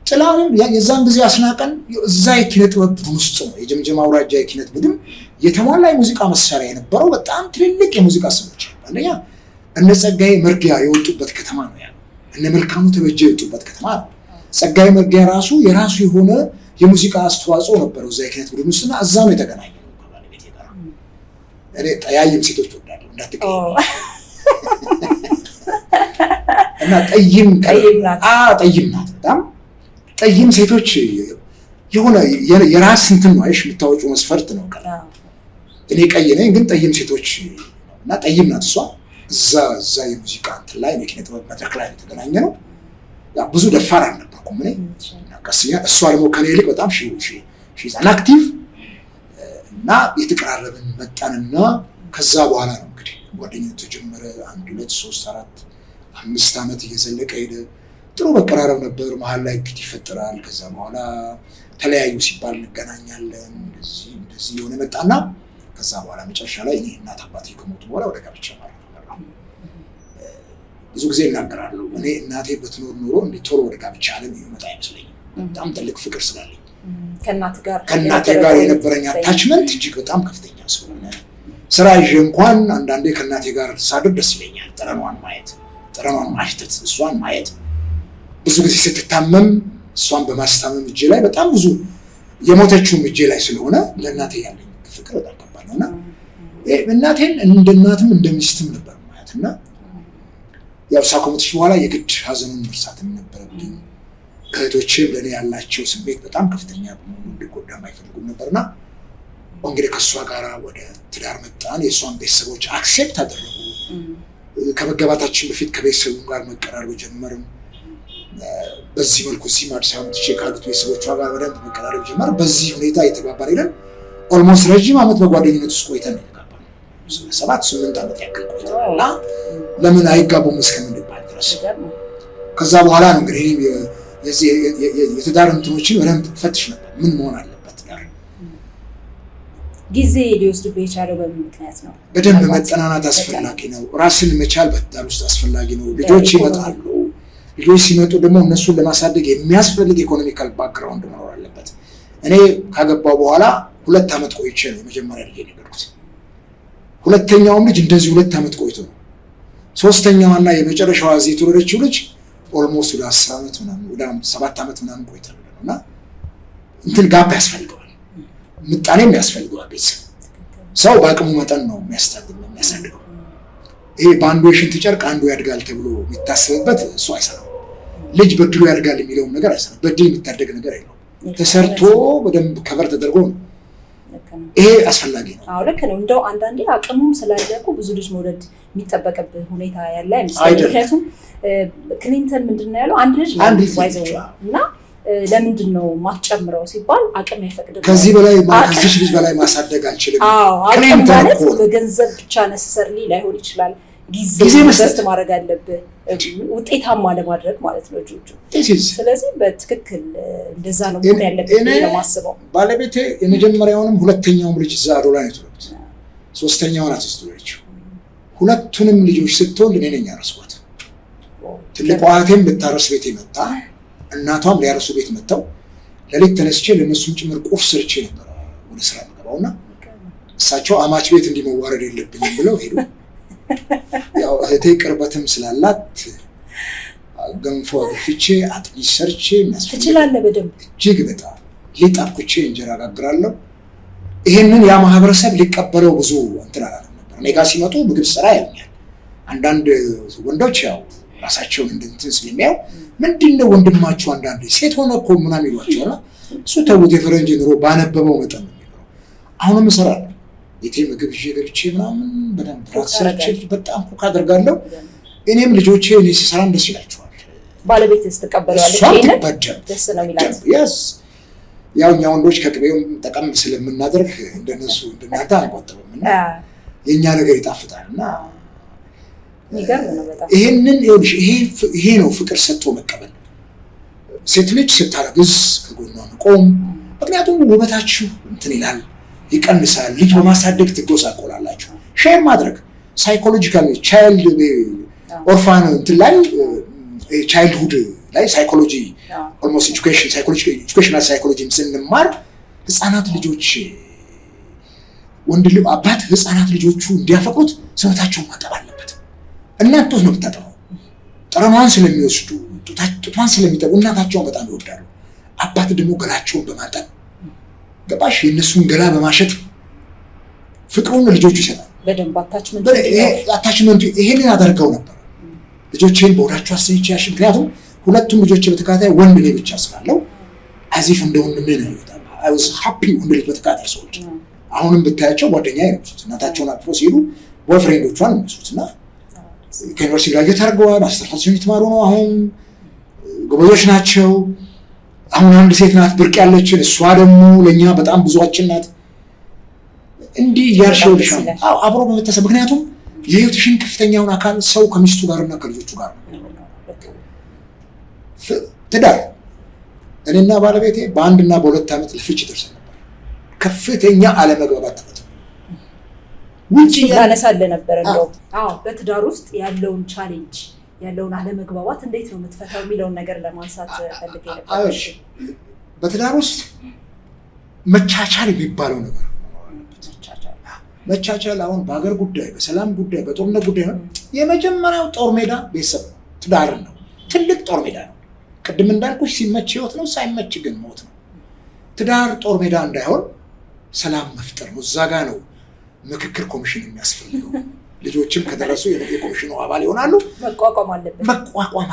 ጥላሁን የዛን ጊዜ አስናቀን እዛ የኪነ ጥበብ ቡድን ውስጥ ነው የጀምጀም አውራጃ የኪነት ቡድን የተሟላ የሙዚቃ መሳሪያ የነበረው በጣም ትልልቅ የሙዚቃ ሰዎች አንደኛ እነ ጸጋዬ መርጊያ የወጡበት ከተማ ነው ያለው። እነ መልካሙ ተበጀ የወጡበት ከተማ ነው። ጸጋዬ መርጊያ ራሱ የራሱ የሆነ የሙዚቃ አስተዋጽኦ ነበረው እዛ የኪነት ቡድን ውስጥና እዛ ነው የተገናኘው ከባለቤቴ ጋር። እኔ ጠያይም ሴቶች ወዳለሁ እንዳትቀየም እና ጠይም ናት በጣም ጠይም ሴቶች የሆነ የራስ እንትን ነው አይሽ የምታወጪው መስፈርት ነው። እኔ ቀይ ነኝ ግን ጠይም ሴቶች እና ጠይም ናት እሷ። እዛ የሙዚቃ እንትን ላይ የኪነ ጥበብ መድረክ ላይ የተገናኘ ነው። ያ ብዙ ደፋር አልነበርኩም እኔ ቀስያ። እሷ ደግሞ ከኔ ይልቅ በጣም ሺዝ አክቲቭ እና የተቀራረብን መጣንና ከዛ በኋላ ነው እንግዲህ ጓደኝነት ተጀመረ። 1 2 3 4 5 ዓመት እየዘለቀ ሄደ። ጥሩ መቀራረብ ነበር። መሀል ላይ ግድ ይፈጠራል። ከዛ በኋላ ተለያዩ ሲባል እንገናኛለን። እንደዚህ የሆነ መጣና ከዛ በኋላ መጨረሻ ላይ እኔ እናት አባቴ ከሞቱ በኋላ ወደ ጋብቻ ማለት ነው። ብዙ ጊዜ እናገራሉ እኔ እናቴ በትኖር ኖሮ እንዴ ቶሎ ወደ ጋብቻ ዓለም ይመጣ አይመስለኝም። በጣም ትልቅ ፍቅር ስላለኝ ከእናቴ ጋር የነበረኝ አታችመንት እጅግ በጣም ከፍተኛ ስለሆነ ስራ ይዤ እንኳን አንዳንዴ ከእናቴ ጋር ሳድር ደስ ይለኛል። ጠረኗን ማየት፣ ጠረኗን ማሽተት፣ እሷን ማየት። ብዙ ጊዜ ስትታመም እሷን በማስታመም እጄ ላይ በጣም ብዙ የሞተችውም እጄ ላይ ስለሆነ ለእናቴ ያለኝ ፍቅር በጣም ከባድ ነውና እናቴን እንደ እናትም እንደ ሚስትም ነበር ማየትና ያው እሷ ከሞተች በኋላ የግድ ሀዘኑን መርሳትም ነበረብኝ። እህቶቼም ለእኔ ያላቸው ስሜት በጣም ከፍተኛ በመሆኑ እንድጎዳ አይፈልጉም ነበርና እንግዲህ ከእሷ ጋር ወደ ትዳር መጣን። የእሷን ቤተሰቦች አክሴፕት አደረጉ። ከመገባታችን በፊት ከቤተሰቡ ጋር መቀራረብ ጀመርን። በዚህ መልኩ እዚህ አዲስ አበባ መጥቼ ካሉት ቤተሰቦቿ ጋር በደንብ መቀራረብ ጀመር። በዚህ ሁኔታ የተባባን ሄደን ኦልሞስት ረዥም ዓመት በጓደኝነት ውስጥ ቆይተን የተጋባን 7-8 ዓመት ያክል ቆይተን እና ለምን አይጋቡም እስከምንባል ድረስ። ከዛ በኋላ ነው እንግዲህ የትዳር እንትኖችን በደንብ ፈትሽ ነበር። ምን መሆን አለበት ትዳር? ጊዜ ሊወስድብህ የቻለው በምን ምክንያት ነው? በደንብ መጠናናት አስፈላጊ ነው። ራስን መቻል በትዳር ውስጥ አስፈላጊ ነው። ልጆች ይመጣሉ። ልጆች ሲመጡ ደግሞ እነሱን ለማሳደግ የሚያስፈልግ ኢኮኖሚካል ባክግራውንድ መኖር አለበት። እኔ ካገባው በኋላ 2 ዓመት ቆይቼ ነው የመጀመሪያ ልጅ የነበርኩት። ሁለተኛውም ልጅ እንደዚህ 2 ዓመት ቆይቶ ነው። ሶስተኛዋና የመጨረሻዋ እዚህ የተወለደችው ልጅ ኦልሞስት ወደ 10 ዓመት ምናምን ወደ 7 ዓመት ምናምን ቆይታ ነው እና እንትን ጋፕ ያስፈልገዋል። ምጣኔም ያስፈልገዋል። ቤተሰብ ሰው በአቅሙ መጠን ነው የሚያሳድገው። ይሄ በአንዱ የሽንት ጨርቅ አንዱ ያድጋል ተብሎ የሚታሰብበት እሱ አይሰራም። ልጅ በድሎ ያድጋል የሚለውም ነገር አይሰራም። በድል የሚታደግ ነገር የለውም። ተሰርቶ በደንብ ከበር ተደርጎ ነው። ይሄ አስፈላጊ ነው። አዎ ልክ ነው። እንደው አንዳንዴ አቅሙም ስላለኩ ብዙ ልጅ መውለድ የሚጠበቅብህ ሁኔታ ያለ አይመስለኝም። ምክንያቱም ክሊንተን ምንድን ነው ያለው አንድ ልጅ እና ለምንድን ነው ማትጨምረው ሲባል አቅም አይፈቅድም። ከዚህ በላይ ከዚህ ልጅ በላይ ማሳደግ አልችልም። አቅም ማለት በገንዘብ ብቻ ነሰሰርሊ ላይሆን ይችላል። ጊዜ መስጠት ማድረግ አለብህ ውጤታማ ለማድረግ ማለት ነው ልጆቹ። ስለዚህ በትክክል እንደዛ ነው ምን ያለበት ነው ማስበው። ባለቤቴ የመጀመሪያውንም ሁለተኛውም ልጅ እዛ አዶላ ነው የተወለዱት። ሶስተኛው ናት የተወለደችው። ሁለቱንም ልጆች ስትወልድ እኔ ነኝ ያረስኳት። ትልቋ እህቴም ልታረስ ቤት መጣ፣ እናቷም ሊያረሱ ቤት መጣው። ለሊት ተነስቼ ለነሱም ጭምር ቁርስ ሰርቼ ነበር ወደ ስራ የምገባውና እሳቸው አማች ቤት እንዲመዋረድ የለብኝም ብለው ሄዱ። ያው እህቴ ቅርበትም ስላላት ገንፎ አፍቼ አጥሚት ሰርቼ ትችላለህ በደንብ እጅግ በጣም ሊጣፍኩቼ እንጀራ ጋግራለሁ። ይሄንን ያ ማህበረሰብ ሊቀበለው ብዙ እንትን አላለም ነበር። እኔ ጋር ሲመጡ ምግብ ስራ ያኛል። አንዳንድ ወንዶች ያው ራሳቸውን እንትን ስለሚያው ምንድነው ወንድማችሁ አንዳንድ ሴት ሆነ እኮ ምናምን ይሏቸውና እሱ ተውት የፈረንጅ ኑሮ ባነበበው መጠን ነው የሚለው። አሁንም እሰራለሁ። የቴ ምግብ ይዤ ገብቼ ምናምን በደንብ ራስሰርቼ በጣም ኩክ አደርጋለሁ። እኔም ልጆቼ እኔ ሲሰራም ደስ ይላቸዋል። ባለቤትስ ትቀበላለች? ይሄንን ደስ ነው የሚላት። ያስ ያው እኛ ወንዶች ከቅቤው ጠቀም ስለምናደርግ እንደነሱ እንደናንተ አንቆጥብምና የኛ ነገር ይጣፍጣልና ይገርም ነው በጣም። ይሄንን ይሄ ነው ፍቅር ሰጥቶ መቀበል። ሴት ልጅ ስታረግዝ ከጎኗ መቆም። ምክንያቱም ውበታችሁ እንትን ይላል ይቀንሳል። ልጅ በማሳደግ ትጎሳቆላላችሁ። ሼር ማድረግ ሳይኮሎጂካሊ ቻይልድ ኦርፋን እንትን ላይ ቻይልድሁድ ላይ ሳይኮሎጂ ኦልሞስት ኤጁኬሽናል ሳይኮሎጂ ስንማር ህፃናት ልጆች ወንድ አባት ህፃናት ልጆቹ እንዲያፈቅሩት ሰውነታቸውን ማጠብ አለበት። እናት ጡት ነው የምታጠበው። ጠረኗን ስለሚወስዱ ጡቷን ስለሚጠቡ እናታቸውን በጣም ይወዳሉ። አባት ደግሞ ገላቸውን በማጠብ ገባሽ የእነሱን ገላ በማሸት ፍቅሩን ልጆቹ ይሰጣል። በደንብ አታችመንቱ ይሄንን አደርገው ነበር። ልጆቼን በወዳቸው አስተኝቼ ያሽ ምክንያቱም ሁለቱም ልጆቼ በተከታታይ ወንድ ልጅ ብቻ ስላለው አዚፍ እንደ ወንድሜ ነው ይወጣል። I was happy ወንድ ልጅ በተከታታይ ሰዎች አሁንም ብታያቸው ጓደኛ ይመስሉት እናታቸውን አጥፎ ሲሄዱ ቦይፍሬንዶቿን ይመስሉትና ከዩኒቨርሲቲ ግራጁዌት አድርገዋል። ማስተርሳቸውን የተማሩ ነው። አሁን ጎበዞች ናቸው። አሁን አንድ ሴት ናት ብርቅ ያለችን፣ እሷ ደግሞ ለእኛ በጣም ብዙዋችን ናት። እንዲህ ያርሸው ልሻል አብሮ በመተሰብ ምክንያቱም የህይወትሽን ከፍተኛውን አካል ሰው ከሚስቱ ጋርና ከልጆቹ ጋር ትዳር። እኔና ባለቤቴ በ1 እና በ2 ዓመት ለፍች ደርሰን ነበር። ከፍተኛ አለመግባባት ተፈጠረ። ውጪ ያነሳለ ነበር እንደው በትዳር ውስጥ ያለውን ቻሌንጅ ያለውን አለመግባባት እንዴት ነው የምትፈታው የሚለውን ነገር ለማንሳት ፈልጌ ነበር። በትዳር ውስጥ መቻቻል የሚባለው ነገር መቻቻል አሁን በሀገር ጉዳይ፣ በሰላም ጉዳይ፣ በጦርነት ጉዳይ ነው። የመጀመሪያው ጦር ሜዳ ቤተሰብ ትዳር ነው። ትልቅ ጦር ሜዳ ነው። ቅድም እንዳልኩሽ ሲመች ህይወት ነው፣ ሳይመች ግን ሞት ነው። ትዳር ጦር ሜዳ እንዳይሆን ሰላም መፍጠር ነው። እዛ ጋ ነው ምክክር ኮሚሽን የሚያስፈልገው። ልጆችም ከደረሱ የኮሚሽኑ አባል ይሆናሉ። መቋቋም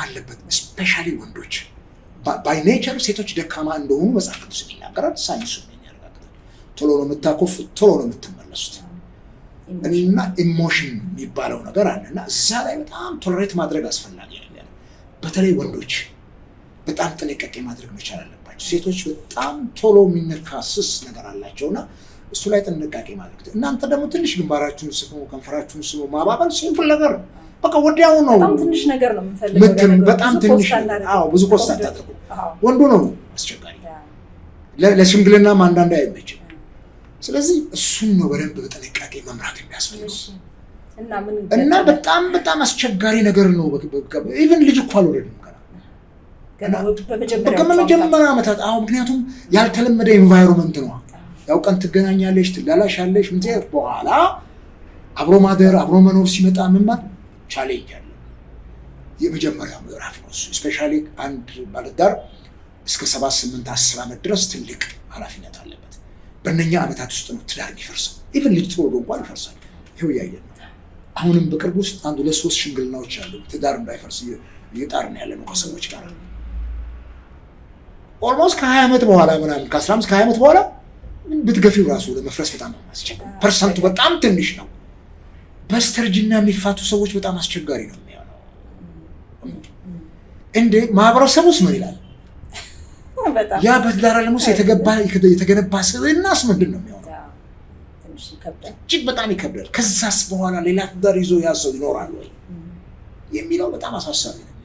አለበት። ስፔሻሊ ወንዶች ባይ ኔቸር ሴቶች ደካማ እንደሆኑ መጽሐፍ ቅዱስ ይናገራል፣ ሳይንሱ ያረጋግጣል። ቶሎ ነው የምታኮርፉት፣ ቶሎ ነው የምትመለሱት እና ኢሞሽን የሚባለው ነገር አለና እዛ ላይ በጣም ቶለሬት ማድረግ አስፈላጊ ነው። በተለይ ወንዶች በጣም ጥንቃቄ ማድረግ መቻል አለባቸው። ሴቶች በጣም ቶሎ የሚነካ ስስ ነገር አላቸውና እሱ ላይ ጥንቃቄ ማድረግ። እናንተ ደግሞ ትንሽ ግንባራችሁን ስሙ፣ ከንፈራችሁን ስሙ። ማባበል ሲምፕል ነገር ነው። በቃ ወዲያው ነው። በጣም ትንሽ ነገር ነው የምንፈልገው። በጣም ትንሽ ብዙ ኮስት አታድርጉ። ወንዱ ነው አስቸጋሪ፣ ለሽምግልናም አንዳንድ አይመችም። ስለዚህ እሱን ነው በደንብ በጥንቃቄ መምራት የሚያስፈልገው እና በጣም አስቸጋሪ ነገር ነው። ኢቭን ልጅ እኮ አልወለድም ገና በመጀመሪያ ዓመታት። ምክንያቱም ያልተለመደ ኤንቫይሮንመንት ነው። ያው ቀን ትገናኛለሽ፣ ትላላሻለሽ፣ ምን በኋላ አብሮ ማደር አብሮ መኖር ሲመጣ መማር ቻሌንጅ አለ። የመጀመሪያው ምዕራፍ ነው እሱ። ስፔሻሊ አንድ ባለትዳር እስከ 7፣ 8፣ 10 ዓመት ድረስ ትልቅ ኃላፊነት አለበት። በእነኛ ዓመታት ውስጥ ነው ትዳር የሚፈርሰው። ኢቭን ልጅ ተወልዶ እንኳን ይፈርሳል። ይኸው እያየን ነው። አሁንም በቅርብ ውስጥ 1፣ 2፣ 3 ሽምግልናዎች አሉ። ትዳር እንዳይፈርስ እየጣርን ያለ ነው ከሰዎች ጋር። ኦልሞስት ከ20 ዓመት በኋላ ምናምን ከ15 ከ20 ዓመት በኋላ ብትገፊው ራሱ ለመፍረስ በጣም አስቸጋሪ፣ ፐርሰንቱ በጣም ትንሽ ነው። በስተርጅና የሚፋቱ ሰዎች በጣም አስቸጋሪ ነው የሚሆነው። እንዴ ማህበረሰቡስ ምን ይላል? ያ በትዳር ዓለም ውስጥ የተገነባ ስብዕናስ ምንድን ነው የሚሆነው? እጅግ በጣም ይከብዳል። ከዛስ በኋላ ሌላ ትዳር ይዞ ያ ሰው ይኖራል ወይ የሚለው በጣም አሳሳቢ ነው።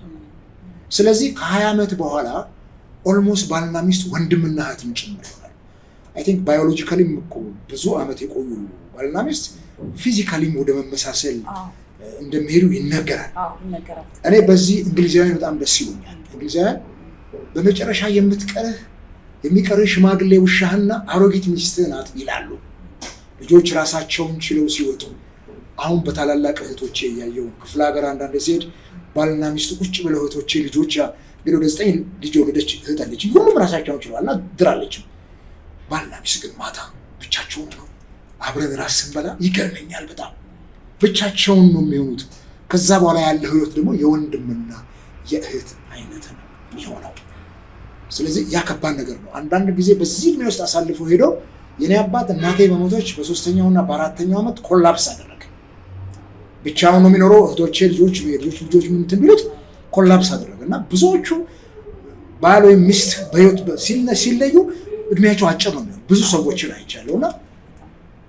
ስለዚህ ከ20 ዓመት በኋላ ኦልሞስት ባልና ሚስት ወንድምና እህትም ጭምር ይሆናል። አይ ቲንክ ባዮሎጂካሊም እኮ ብዙ ዓመት የቆዩ ባልና ሚስት ፊዚካሊም ወደ መመሳሰል እንደሚሄዱ ይነገራል። እኔ በዚህ እንግሊዛውያን በጣም ደስ ይሉኛል። እንግሊዛውያን በመጨረሻ የሚቀርህ ሽማግሌ ውሻህና አሮጊት ሚስትህ ናት ይላሉ። ልጆች ራሳቸውን ችለው ሲወጡ አሁን በታላላቅ እህቶቼ እያየሁ ክፍለ ሀገር አንዳንድ ሲሄድ ባልና ሚስቱ ቁጭ ብለው እህቶቼ ልጆች ወደ 9 ልጅ የወለደች እህት አለች። ሁሉም ራሳቸውን ችለዋልና ድራለችም። ባልና ሚስት ግን ማታ ብቻቸውን ነው አብረን ራስ ስንበላ ይገርመኛል በጣም ብቻቸውን ነው የሚሆኑት። ከዛ በኋላ ያለው ህይወት ደግሞ የወንድምና የእህት አይነት ነው የሚሆነው። ስለዚህ ያ ከባድ ነገር ነው። አንዳንድ ጊዜ በዚህ ዕድሜ ውስጥ አሳልፈው ሄደው የኔ አባት እናቴ በሞቶች በ3ኛውና በ4ኛው ዓመት ኮላፕስ አደረገ። ብቻውን ነው የሚኖረው። እህቶቼ ልጆች ምን እንትን ቢሉት ኮላፕስ አደረገ እና ብዙዎቹ ባል ወይም ሚስት በህይወት ሲለዩ እድሜያቸው አጭር ነው የሚሆነው። ብዙ ሰዎችን አይቻለሁ እና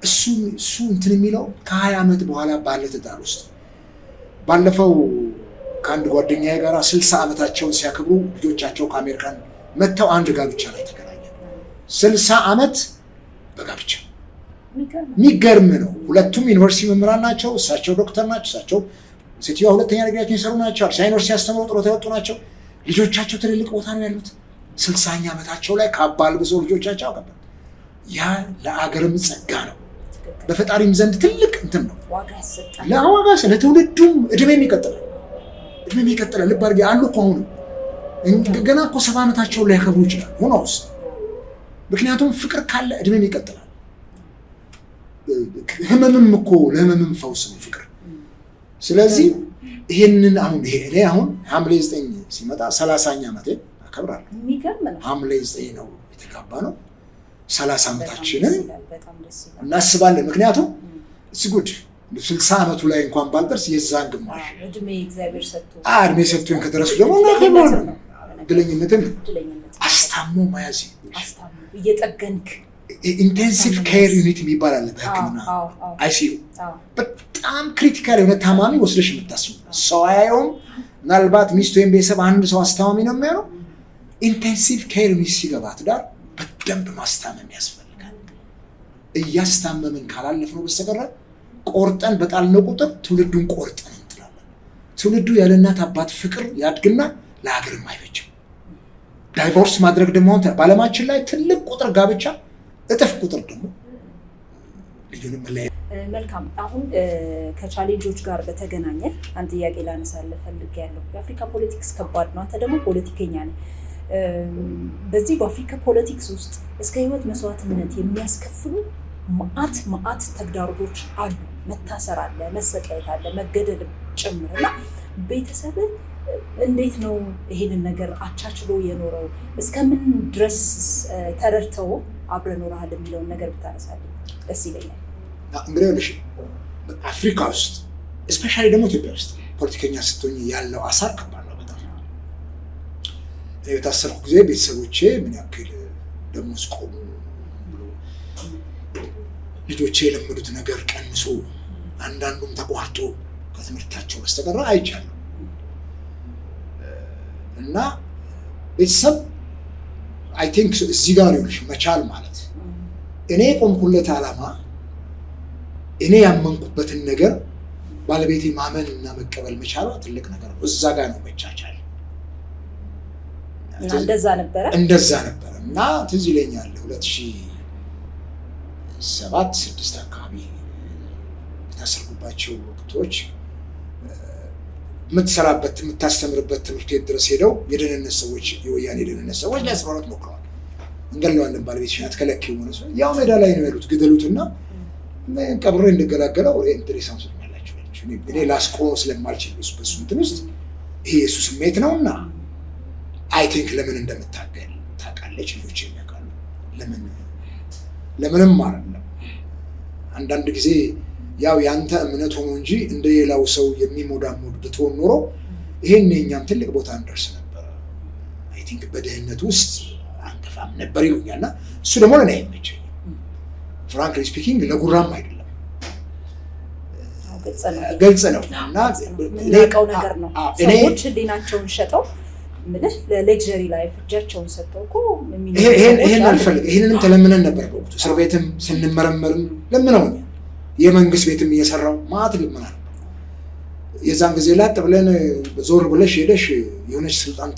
እሱ እንትን የሚለው ከ20 ዓመት በኋላ ባለ ትዳር ውስጥ ባለፈው ከአንድ ጓደኛዬ ጋር 60 ዓመታቸውን ሲያከብሩ ልጆቻቸው ከአሜሪካን መጥተው አንድ ጋብቻ ላይ ተገናኘ። 60 ዓመት በጋብቻ የሚገርም ነው። ሁለቱም ዩኒቨርሲቲ መምህራን ናቸው። እሳቸው ዶክተር ናቸው። እሳቸው ሴትዮዋ 2ኛ ዲግሪያቸውን የሰሩ ናቸው። አዲስ አበባ ዩኒቨርሲቲ ያስተምሩ ጡረታ የወጡ ናቸው። ልጆቻቸው ትልልቅ ቦታ ነው ያሉት። 60ኛ ዓመታቸው ላይ ካባ አልብሰው ልጆቻቸው አቀበሉ። ያ ለአገርም ጸጋ ነው፣ በፈጣሪም ዘንድ ትልቅ እንትን ነው። ለዋጋ ለትውልዱም እድሜም ይቀጥላል። ልብ አድርጌ አሉ እኮ አሁንም ገና እኮ 70 ዓመታቸውን ላይ ያከብሩ ይችላል ሆኖስ። ምክንያቱም ፍቅር ካለ እድሜም ይቀጥላል። ህመምም እኮ ለህመምም ፈውስ ነው ፍቅር። ስለዚህ ይሄንን አሁን ሐምሌ 9 ሲመጣ 30ኛ ዓመቴን አከብራለሁ። ሐምሌ 9 ነው የተጋባ ነው። 30 ዓመታችንን እናስባለን። ምክንያቱም ጉድ 60 ዓመቱ ላይ እንኳን ባልደርስ የዛን ግማሽ እድሜ ሰጥቶኝ ከደረሱ ደግሞ እድለኝነትን አስታሞ መያዝ እየጠገንክ ኢንቴንሲቭ ኬር ዩኒት የሚባል አለ በሕክምና አይሲዩ። በጣም ክሪቲካል የሆነ ታማሚ ወስደሽ የምታስቡ ሰው አያየውም። ምናልባት ሚስት ወይም ቤተሰብ አንድ ሰው አስታማሚ ነው የሚሆነው። ኢንቴንሲቭ ኬር ዩኒት ሲገባ ትዳር በደንብ ማስታመም ያስፈልጋል። እያስታመምን ካላለፍነው በስተቀር ቆርጠን በጣልነው ቁጥር ትውልዱን ቆርጠን እንጥላለን። ትውልዱ ያለ እናት አባት ፍቅር ያድግና ለሀገርም አይበጅም። ዳይቮርስ ማድረግ ደግሞ በዓለማችን ላይ ትልቅ ቁጥር ጋብቻ፣ እጥፍ ቁጥር ደግሞ ልዩንም መለያ። መልካም። አሁን ከቻሌንጆች ጋር በተገናኘ አንድ ጥያቄ ላነሳልህ ፈልጌያለሁ። የአፍሪካ ፖለቲክስ ከባድ ነው። አንተ ደግሞ ፖለቲከኛ ነህ። በዚህ በአፍሪካ ፖለቲክስ ውስጥ እስከ ህይወት መስዋዕትነት የሚያስከፍሉ መዓት ተግዳሮቶች አሉ። መታሰር አለ፣ መሰቃየት አለ፣ መገደል ጭምር እና ቤተሰብ እንዴት ነው ይሄንን ነገር አቻችሎ የኖረው? እስከምን ድረስ ተረድተው አብረን ኖረሃል የሚለውን ነገር ብታነሳልኝ ደስ ይለኛል። እንግዲህ ልሽ አፍሪካ ውስጥ እስፔሻሊ ደግሞ ኢትዮጵያ ውስጥ ፖለቲከኛ ስትሆኝ ያለው አሳር ከባድ ነው በጣም። የታሰርኩ ጊዜ ቤተሰቦቼ ምን ያክል ደሞዝ ቆሙ ብሎ ልጆቼ የለመዱት ነገር ቀንሶ አንዳንዱም ተቋርጦ ከትምህርታቸው በስተቀር አይቻለሁ። እና ቤተሰብ አይ ቲንክ እዚህ ጋር ሊሆንሽ መቻል ማለት እኔ ቆምኩለት ዓላማ እኔ ያመንኩበትን ነገር ባለቤቴ ማመን እና መቀበል መቻሏ ትልቅ ነገር ነው። እዛ ጋር ነው መቻቻል። እንደዛ ነበረ እና ትዝ ይለኛል 2007-6 አካባቢ የታሰርኩባቸው ወቅቶች የምትሰራበት የምታስተምርበት ትምህርት ቤት ድረስ ሄደው የደህንነት ሰዎች የወያኔ የደህንነት ሰዎች ሊያስሯት ሞክረዋል። እንገለዋለን ባለቤትሽን አትከለኪው ሆነ ሰው ያው ሜዳ ላይ ነው ያሉት። ግደሉትና ቀብሬ እንድገላገለው ኢንተሬሳንስ ነው ያላችሁ። እኔ ላስቆ ስለማልችል በሱ እንትን ውስጥ ይሄ የሱ ስሜት ነውና አይ ቲንክ ለምን እንደምታገል ታውቃለች። ልጆች የሚያውቃሉ ለምንም አይደለም። አንዳንድ ጊዜ ያው ያንተ እምነት ሆኖ እንጂ እንደ ሌላው ሰው የሚሞዳሞድ ብትሆን ኖሮ ይሄን የኛም ትልቅ ቦታ እንደርስ ነበር። አይ ቲንክ በደህንነት ውስጥ አንገፋም ነበር ይሉኛልና እሱ ደግሞ ለኔ አይመቸኝም። ፍራንክሊ ስፒኪንግ ለጉራም አይደለም፣ ግልጽ ነው እና ለቀው ነገር ነው። ሰዎች ህሊናቸውን ሸጠው ምልህ ለሌክዠሪ ላይፍ እጃቸውን ሰጥተው እኮ ይሄን አልፈልግ። ይሄንንም ተለምነን ነበር በወቅቱ እስር ቤትም ስንመረመርም ለምነውኛ የመንግስት ቤትም እየሰራው ማት ልምናል። የዛን ጊዜ ላጥ ብለን ዞር ብለሽ ሄደሽ የሆነች ስልጣን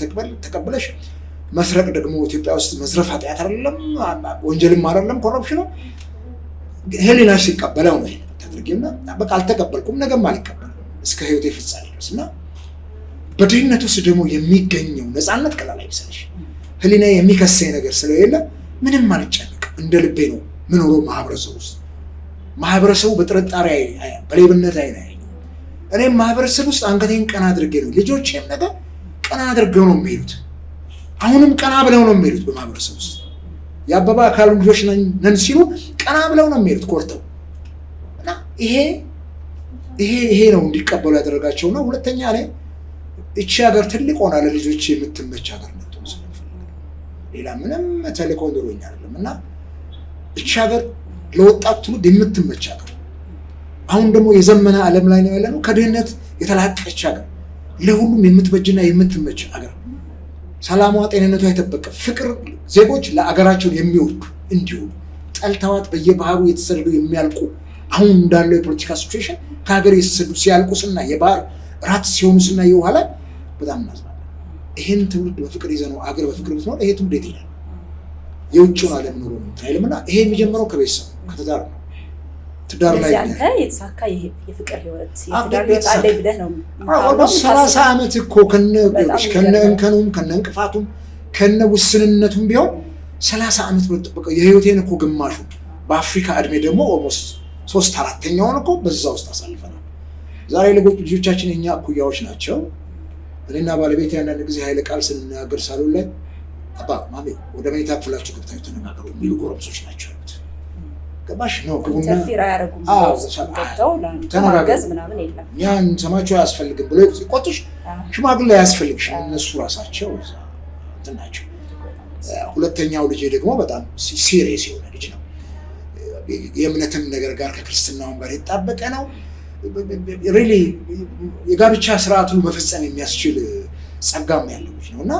ተቀበለሽ መስረቅ ደግሞ ኢትዮጵያ ውስጥ መዝረፍ ኃጢአት አይደለም፣ ወንጀልም አይደለም፣ ኮረፕሽን ነው። ህሊናሽ ሲቀበለው ነው ይሄን ተደርጊና በቃ አልተቀበልኩም፣ ነገም አልቀበልም እስከ ህይወቴ ፍጻሜ ድረስ እና በድህነት ውስጥ ደግሞ የሚገኘው ነፃነት ቀላል አይመስልሽ። ህሊና የሚከሰኝ ነገር ስለሌለ ምንም አልጨነቅ፣ እንደ ልቤ ነው ምኖረው ማህበረሰብ ውስጥ። ማህበረሰቡ በጥርጣሬ በሌብነት አይነ እኔም ማህበረሰብ ውስጥ አንገቴን ቀና አድርጌ ነው። ልጆቼም ነገር ቀና አድርገው ነው የሚሄዱት። አሁንም ቀና ብለው ነው የሚሄዱት። በማህበረሰብ ውስጥ የአበባ አካሉ ልጆች ነን ሲሉ ቀና ብለው ነው የሚሄዱት ኮርተው እና ይሄ ነው እንዲቀበሉ ያደረጋቸው ነው። ሁለተኛ ላይ እቺ ሀገር ትልቅ ሆና ለልጆች የምትመች ሀገር ነጥቶ ስለፈልግ ሌላ ምንም ተልእኮ ኖሮኝ አይደለም እና እቺ ሀገር ለወጣት ትውልድ የምትመች ሀገር፣ አሁን ደግሞ የዘመነ ዓለም ላይ ነው ያለነው። ከድህነት የተላቀች ሀገር፣ ለሁሉም የምትበጅና የምትመች ሀገር፣ ሰላሟ ጤንነቷ የተጠበቀ ፍቅር፣ ዜጎች ለአገራቸው የሚወዱ እንዲሁም ጠልተዋት በየባህሩ የተሰደዱ የሚያልቁ አሁን እንዳለው የፖለቲካ ሲቹዌሽን ከሀገር የተሰደዱ ሲያልቁ ስና የባህር ራት ሲሆኑ ስና የውሃ ላይ በጣም እናዝናለን። ይሄን ትውልድ በፍቅር ይዘነው አገር በፍቅር ብትኖር ይሄ ትውልድ ይላል የውጭውን ዓለም ኑሮ ነው ታይልምና ይሄ የሚጀምረው ከቤተሰብ ከትዳር ነው። ትዳር ላይ አንተ የተሳካ የፍቅር ህይወት የትዳር ህይወት አለ ብለህ ነው አሁን 30 ዓመት እኮ ከነ እንከኑም ከነ እንቅፋቱም ከነ ውስንነቱም ቢሆን 30 ዓመት በቃ የህይወቴን እኮ ግማሹ በአፍሪካ እድሜ ደግሞ ኦልሞስት 3/4ኛውን እኮ በዛ ውስጥ አሳልፈናል። ዛሬ ልጆቻችን የኛ እኩያዎች ናቸው። እኔና ባለቤቴ አንዳንድ ጊዜ ኃይለ ቃል ስንናገር ሳሎን ላይ አባ ማሜ ወደ መኝታ ክፍላችሁ ገብታችሁ ተነጋገሩ የሚሉ ጎረምሶች ናቸው ያሉት። ገባሽ ነው ግቡና ተፊራ ያረጉም ገብተው ለማገዝ ምናምን የለም ያን ሰማችሁ አያስፈልግም ብሎ ቆጥሽ ሽማግሌ አያስፈልግሽም። እነሱ ራሳቸው እንትን ናቸው። ሁለተኛው ልጄ ደግሞ በጣም ሲሪየስ የሆነ ልጅ ነው። የእምነትም ነገር ጋር ከክርስትናውም ጋር የጣበቀ ነው። ሪሊ የጋብቻ ስርዓቱን መፈጸም የሚያስችል ጸጋም ያለው ልጅ ነው እና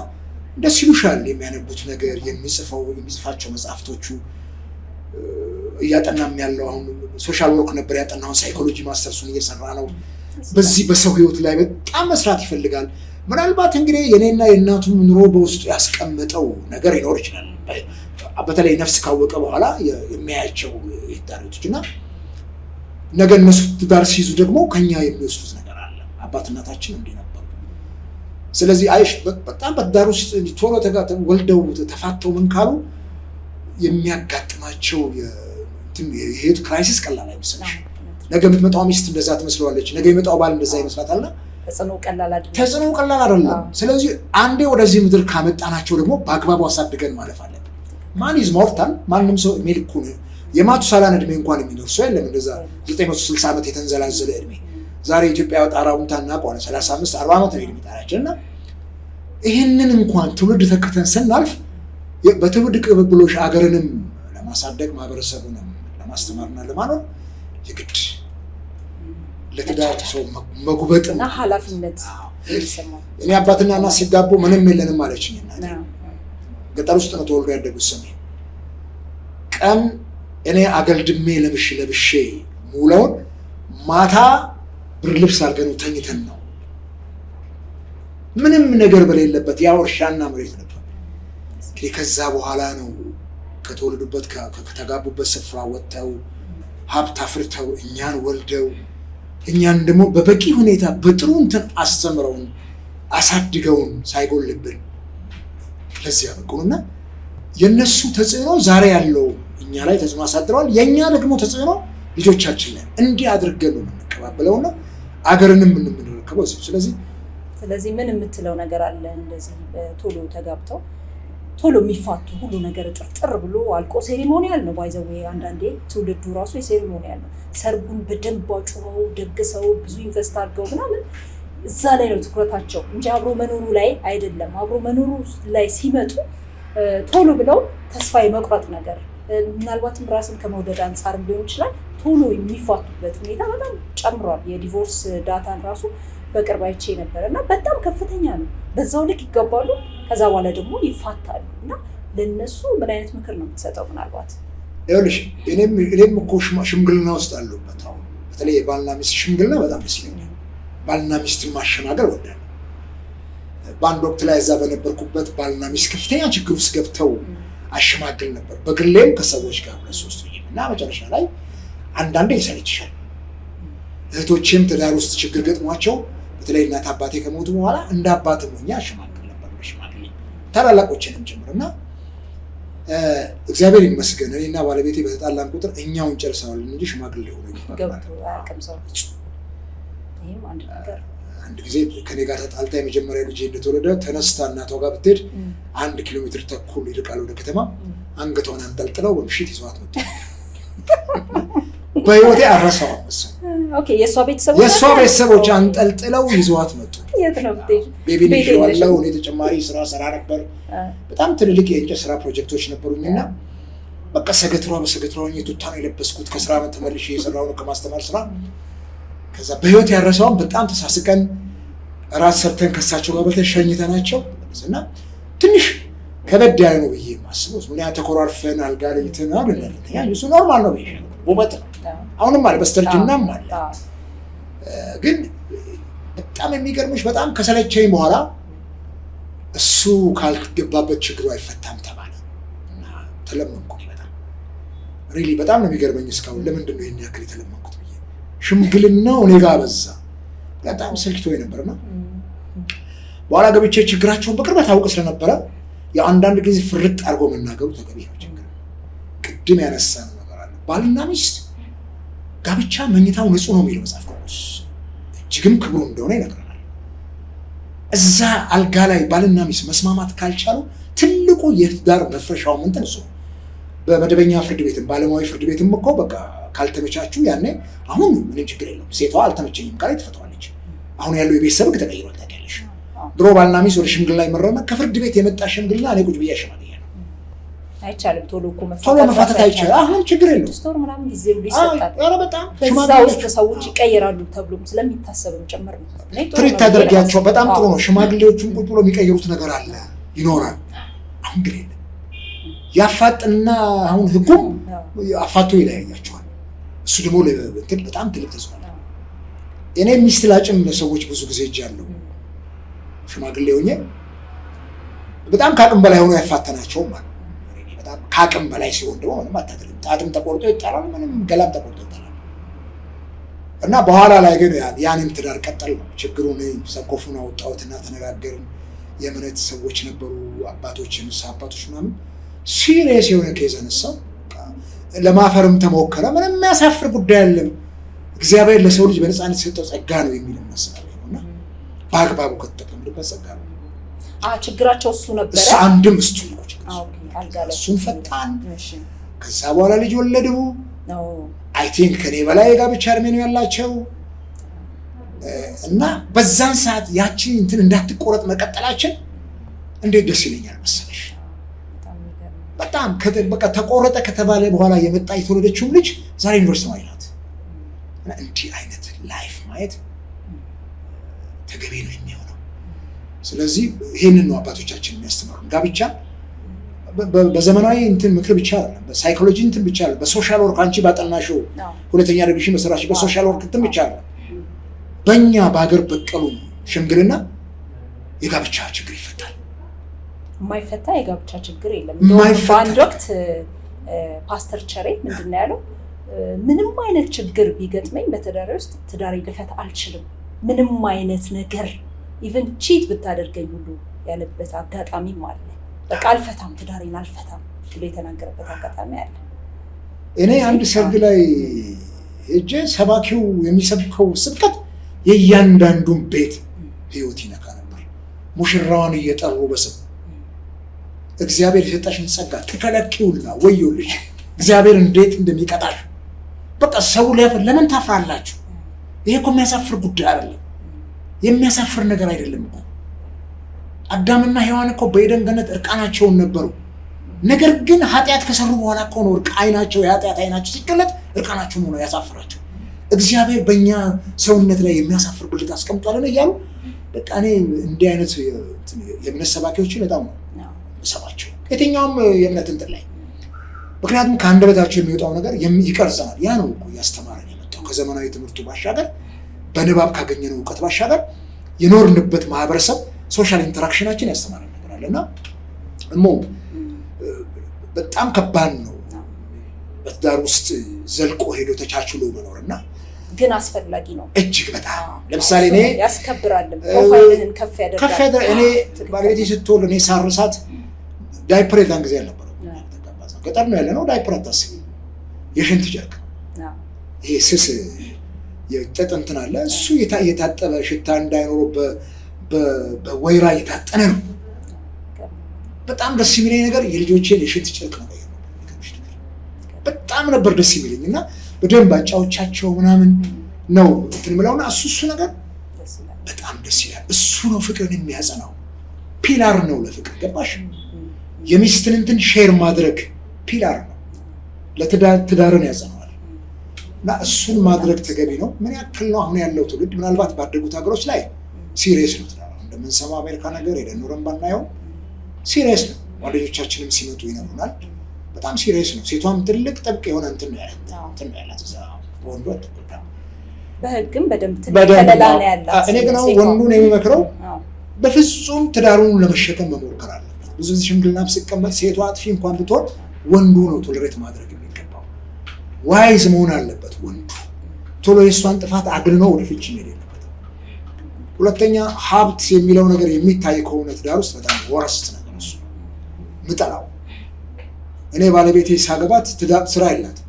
ደስ ይሉሻል የሚያነቡት ነገር የሚጽፋቸው መጽሐፍቶቹ እያጠናም ያለው አሁን ሶሻል ወርክ ነበር ያጠናውን ሳይኮሎጂ ማስተርሱን እየሰራ ነው። በዚህ በሰው ህይወት ላይ በጣም መስራት ይፈልጋል። ምናልባት እንግዲህ የኔና የእናቱም ኑሮ በውስጡ ያስቀመጠው ነገር ይኖር ይችላል። በተለይ ነፍስ ካወቀ በኋላ የሚያያቸው ይታረቶች እና ነገ እነሱ ትዳር ሲይዙ ደግሞ ከኛ የሚወስዱት ነገር አለ። አባት እናታችን እንዲህ ነበሩ። ስለዚህ አይሽ በጣም በትዳር ውስጥ ቶሎ ወልደው ተፋተው ምን ካሉ የሚያጋጥማቸው የህይወት ክራይሲስ ቀላል አይመስልሽ። ነገ የምትመጣው ሚስት እንደዛ ትመስለዋለች፣ ነገ የሚመጣው ባል እንደዛ ይመስላታልና ተጽዕኖ ቀላል አይደለም። ስለዚህ አንዴ ወደዚህ ምድር ካመጣናቸው ደግሞ በአግባቡ አሳድገን ማለፍ አለብን። ማን ኢዝ ሞርታል? ማንም ሰው እድሜ ልኩን የማቱሳላን እድሜ እንኳን የሚኖር ሰው የለም። እንደዛ 960 ዓመት የተንዘላዘለ እድሜ ዛሬ ኢትዮጵያ ጣራውን ታናቋለ 35 40 ዓመት ነው የሚጣራቸው እና ይህንን እንኳን ትውልድ ተከተን ስናልፍ በትውልድ ቅብብሎሽ አገርንም ለማሳደግ ማህበረሰቡንም ለማስተማርና ለማኖር የግድ ለትዳር ሰው መጉበጥና ኃላፊነት ይሰማል። እኔ አባትና እናት ሲጋቡ ምንም የለንም አለችኝ እናቴ። ገጠር ውስጥ ነው ተወልዶ ያደጉት። ሰሜን ቀን እኔ አገልድሜ ለብሼ ሙሉውን ማታ ብር ልብስ አድርገን ተኝተን ነው ምንም ነገር በሌለበት ያው እርሻና መሬት ነበር። እንግዲህ ከዛ በኋላ ነው ከተወለዱበት ከተጋቡበት ስፍራ ወጥተው ሀብት አፍርተው እኛን ወልደው እኛን ደግሞ በበቂ ሁኔታ በጥሩ እንትን አስተምረውን አሳድገውን ሳይጎልብን ለዚህ ያበቁንና የነሱ ተጽዕኖ ዛሬ ያለው እኛ ላይ ተጽዕኖ አሳድረዋል። የኛ ደግሞ ተጽዕኖ ልጆቻችን ላይ እንዲህ አድርገን ነው የምንቀባበለውና አገርንም የምንረከበው። ስለዚህ ምን የምትለው ነገር አለ? እንደዚህ ቶሎ ተጋብተው ቶሎ የሚፋቱ ሁሉ ነገር ጥርጥር ብሎ አልቆ ሴሪሞኒያል ነው ባይዘው። አንዳንዴ ትውልዱ ራሱ የሴሪሞኒያል ነው። ሰርጉን በደንብ አጭረው ደግሰው ብዙ ኢንቨስት አድርገው ምናምን እዛ ላይ ነው ትኩረታቸው እንጂ አብሮ መኖሩ ላይ አይደለም። አብሮ መኖሩ ላይ ሲመጡ ቶሎ ብለው ተስፋ የመቁረጥ ነገር ምናልባትም ራስን ከመውደድ አንጻርም ሊሆን ይችላል ቶሎ የሚፋቱበት ሁኔታ በጣም ጨምሯል። የዲቮርስ ዳታን ራሱ በቅርብ አይቼ ነበር እና በጣም ከፍተኛ ነው። በዛው ልክ ይገባሉ፣ ከዛ በኋላ ደግሞ ይፋታሉ። እና ለነሱ ምን አይነት ምክር ነው የምትሰጠው? ምናልባት ይኸውልሽ እኔም እኮ ሽምግልና ውስጥ አለሁበት። አሁን በተለይ የባልና ሚስት ሽምግልና በጣም ደስ ይለኛል። ባልና ሚስትን ማሸማገል ወዳለሁ። በአንድ ወቅት ላይ እዛ በነበርኩበት ባልና ሚስት ከፍተኛ ችግር ውስጥ ገብተው አሸማግል ነበር። በግሌም ከሰዎች ጋር 2-3 እና መጨረሻ ላይ አንዳንዴ ይሰለችሻል። እህቶቼም ትዳር ውስጥ ችግር ገጥሟቸው በተለይ እናት አባቴ ከሞቱ በኋላ እንደ አባትም ሆኜ አሸማግል ነበር በሽማግሌ ታላላቆችንም ጭምርና እግዚአብሔር ይመስገን እኔና ባለቤቴ በተጣላን ቁጥር እኛውን ጨርሰዋል እንጂ ሽማግሌ ሆኖ አንድ ጊዜ ከኔ ጋር ተጣልታ የመጀመሪያ ልጄ እንደተወለደ ተነስታ እናቷ ጋር ብትሄድ 1 ኪሎ ሜትር ተኩል ይርቃል ወደ ከተማ። አንገቷን አንጠልጥለው በምሽት ይዘዋት መጡ። በህይወቴ አረሳውም። የእሷ ቤተሰቦች አንጠልጥለው ይዘዋት መጡ። ቤቢ ልጅ ዋለው እኔ ተጨማሪ ስራ ሰራ ነበር። በጣም ትልልቅ የእንጨት ስራ ፕሮጀክቶች ነበሩኝና በቃ ሰገትሯ ቱታ ነው የለበስኩት። ከስራ ተመልሼ የሰራው ነው ከማስተማር ስራ። ከዛ በህይወት ያረሳውን በጣም ተሳስቀን ራስ ሰርተን ከሳቸው ጋር በተሸኝተናቸው እና ትንሽ ከበድ ያለ ነው ብዬ ማስበው ምን ተኮራርፈን አልጋ ላይ ተናግረን እሱ ኖርማል ነው ብዬ ውበት ነው። አሁንም አለ በስተርጅናም አለ። ግን በጣም የሚገርምሽ በጣም ከሰለቸኝ በኋላ እሱ ካልገባበት ችግሩ አይፈታም ተባለ እና ተለመንኩ። ሪሊ በጣም ነው የሚገርመኝ እስካሁን ለምንድን ነው ይሄን ያክል የተለመንኩት ብዬ። ሽምግልናው እኔ ጋር በዛ በጣም ሰልችቶኝ ነበርና በኋላ ገብቼ ችግራቸውን በቅርበት አውቅ ስለነበረ የአንዳንድ ጊዜ ፍርጥ አድርጎ መናገሩ ተገቢ ነው። ችግር ቅድም ያነሳነው ነገር አለ። ባልና ሚስት ጋብቻ መኝታው ንጹህ ነው የሚለው መጽሐፍ ቅዱስ እጅግም ክብሩ እንደሆነ ይነግረናል። እዛ አልጋ ላይ ባልና ሚስት መስማማት ካልቻሉ ትልቁ የትዳር መፍረሻው ምንድን ነው? በመደበኛ ፍርድ ቤትም ባለሙያዊ ፍርድ ቤትም እኮ በቃ ካልተመቻችሁ ያኔ አሁን ምንም ችግር የለውም ሴቷ አልተመቸኝም ካለ ትፈታዋለች። አሁን ያለው የቤተሰብ ህግ ተቀይሯል ታውቂያለሽ። ድሮ ባልና ሚስት ወደ ሽምግልና ይመረመር ከፍርድ ቤት የመጣ ሽምግልና እኔ ቁጭ ብዬ አሸማግያለሁ። አይቻልም ቶሎ መፋታት አይቻልም። አሁን ችግር የለውም ስቶር ምናምን ጊዜው ሊሰጣል። ኧረ በጣም በዛ ውስጥ ሰዎች ይቀየራሉ ተብሎም ስለሚታሰብም ጭምር ነው። ትሪት ታደርጊያቸው በጣም ጥሩ ነው። ሽማግሌዎቹን ቁጭ ብሎ የሚቀይሩት ነገር አለ ይኖራል። አሁን ግን የለም። ያፋጥና አሁን ህጉም አፋቶ ይለያያቸዋል። እሱ ደግሞ ለእንትን በጣም ትልቅ ተጽዕኖ ነው። እኔ ሚስት ላጭም ለሰዎች ብዙ ጊዜ እጃለሁ ሽማግሌ ሆኜ በጣም ከአቅም በላይ ሆኖ ያፋተናቸው ማለት ነው። በጣም ከአቅም በላይ ሲሆን ደግሞ ምንም አታደርግም። ጣትም ተቆርጦ ይጣላል፣ ምንም ገላም ተቆርጦ ይጣላል። እና በኋላ ላይ ግን ያንን ትዳር ቀጠል ነው። ችግሩን ሰንኮፉን አወጣሁትና ተነጋገርን። የእምነት ሰዎች ነበሩ አባቶችን አባቶች ምናምን ሲሪየስ የሆነ ኬዝ አነሳው። ለማፈርም ተሞከረ። ምንም የሚያሳፍር ጉዳይ አይደለም። እግዚአብሔር ለሰው ልጅ በነፃነት የሰጠው ጸጋ ነው የሚል መስላል ነውና በአግባቡ ከተጠቀምንበት ጸጋ ነው። ችግራቸው እሱ ነበር። አንድም እሱ ነው ችግር። እሱን ፈታን። ከዛ በኋላ ልጅ ወለዱ። አይ ቲንክ ከኔ በላይ የጋብቻ እድሜ ነው ያላቸው እና በዛን ሰዓት ያቺን እንትን እንዳትቆረጥ መቀጠላችን እንዴት ደስ ይለኛል መሰለሽ። በጣም በቃ ተቆረጠ ከተባለ በኋላ የመጣ የተወለደችውም ልጅ ዛሬ ዩኒቨርሲቲ ተማሪ ናት። እና እንዲህ አይነት ላይፍ ማየት ተገቢ ነው የሚሆነው። ስለዚህ ይህንን ነው አባቶቻችን የሚያስተምሩ። ጋብቻ በዘመናዊ እንትን ምክር ብቻ አይደለም፣ በሳይኮሎጂ እንትን ብቻ አይደለም፣ በሶሻል ወርክ አንቺ ባጠናሽው ሁለተኛ ዲግሪሽን በሰራሽ በሶሻል ወርክ እንትን ብቻ አይደለም። በእኛ በሀገር በቀሉ ሽምግልና የጋብቻ ችግር ይፈታል። የማይፈታ የጋብቻ ችግር የለም። በአንድ ወቅት ፓስተር ቸሬ ምንድን ነው ያለው? ምንም አይነት ችግር ቢገጥመኝ በትዳሬ ውስጥ ትዳሬ ልፈታ አልችልም፣ ምንም አይነት ነገር ኢቨን ቺት ብታደርገኝ ሁሉ ያለበት አጋጣሚም አለ። በቃ አልፈታም፣ ትዳሬን አልፈታም ብሎ የተናገረበት አጋጣሚ አለ። እኔ አንድ ሰርግ ላይ ሄጄ ሰባኪው የሚሰብከው ስብከት የእያንዳንዱን ቤት ህይወት ይነካ ነበር። ሙሽራዋን እየጠሩ በስም እግዚአብሔር የሰጠሽን ጸጋ ትከለኪውና ወዮልሽ፣ እግዚአብሔር እንዴት እንደሚቀጣሽ። በቃ ሰው ለምን ታፍራላችሁ? ይሄ እኮ የሚያሳፍር ጉዳይ አይደለም፣ የሚያሳፍር ነገር አይደለም እኮ። አዳምና ሔዋን እኮ በኤደን ገነት እርቃናቸውን ነበሩ። ነገር ግን ኃጢአት ከሰሩ በኋላ እኮ ነው አይናቸው የኃጢአት አይናቸው ሲገለጥ እርቃናቸውን ሆነው ያሳፍራቸው። እግዚአብሔር በእኛ ሰውነት ላይ የሚያሳፍር ብልት አስቀምጧልን እያሉ በቃ እኔ እንዲህ አይነት የእምነት ሰባኪዎችን በጣም ነው ሰባቸው የትኛውም የእምነት እንትን ላይ። ምክንያቱም ከአንደበታቸው የሚወጣው ነገር ይቀርጸናል። ያ ነው እኮ እያስተማረን የመጣው ከዘመናዊ ትምህርቱ ባሻገር በንባብ ካገኘነው እውቀት ባሻገር የኖርንበት ማህበረሰብ ሶሻል ኢንተራክሽናችን ያስተማረን ነገር አለና እሞ በጣም ከባድ ነው በትዳር ውስጥ ዘልቆ ሄዶ ተቻችሎ መኖርና ግን አስፈላጊ ነው እጅግ በጣም። ለምሳሌ እኔ ያስከብራል፣ ፕሮፋይልህን ከፍ ያደርጋል። እኔ ባለቤቴ ስትወልድ እኔ ሳርሳት ዳይፐር የዛን ጊዜ አልነበረው፣ ገጠር ነው ያለ ነው። ዳይፐር አታስቢ፣ የሽንት ጨርቅ ይሄ ስስ የጥጥ እንትን አለ፣ እሱ የታጠበ ሽታ እንዳይኖረው በወይራ የታጠነ ነው። በጣም ደስ የሚለኝ ነገር የልጆቼን የሽንት ጨርቅ ነው። በጣም ነበር ደስ የሚለኝ እና በደንብ አጫዎቻቸው ምናምን ነው እንትን የምለውና እሱ ነገር በጣም ደስ ይላል። እሱ ነው ፍቅርን የሚያጸናው፣ ፒላር ነው ለፍቅር። ገባሽ? የሚስትን እንትን ሼር ማድረግ ፒላር ነው ለትዳርን ያጸናዋል። እና እሱን ማድረግ ተገቢ ነው። ምን ያክል ነው አሁን ያለው ትውልድ ምናልባት ባደጉት ሀገሮች ላይ ሲሪየስ ነው ትዳር እንደምንሰማ አሜሪካ ነገር ሄደን ኖረን ባናየው ሲሪየስ ነው። ጓደኞቻችንም ሲመጡ ይነግሩናል። በጣም ሲሪየስ ነው። ሴቷም ትልቅ ጥብቅ የሆነ እንትን ነው ያላት እዛ ወንዱ አትቆጣ በህግም በደንብ ተለላ ነው ያላት። እኔ ግን ወንዱን የሚመክረው በፍጹም ትዳሩን ለመሸከም መሞከር አለበት። ብዙ ጊዜ ሽምግልና ሲቀመጥ ሴቷ አጥፊ እንኳን ብትሆን ወንዱ ነው ቶለሬት ማድረግ የሚገባው። ዋይዝ መሆን አለበት ወንዱ። ቶሎ የእሷን ጥፋት አግንኖ ወደ ፍቺ መሄድ የለበትም። ሁለተኛ ሀብት የሚለው ነገር የሚታይ ከሆነ ትዳር ውስጥ በጣም ወረስት ነገር እሱ ምጠላው። እኔ ባለቤቴ ሳገባት ትዳር ስራ የላትም።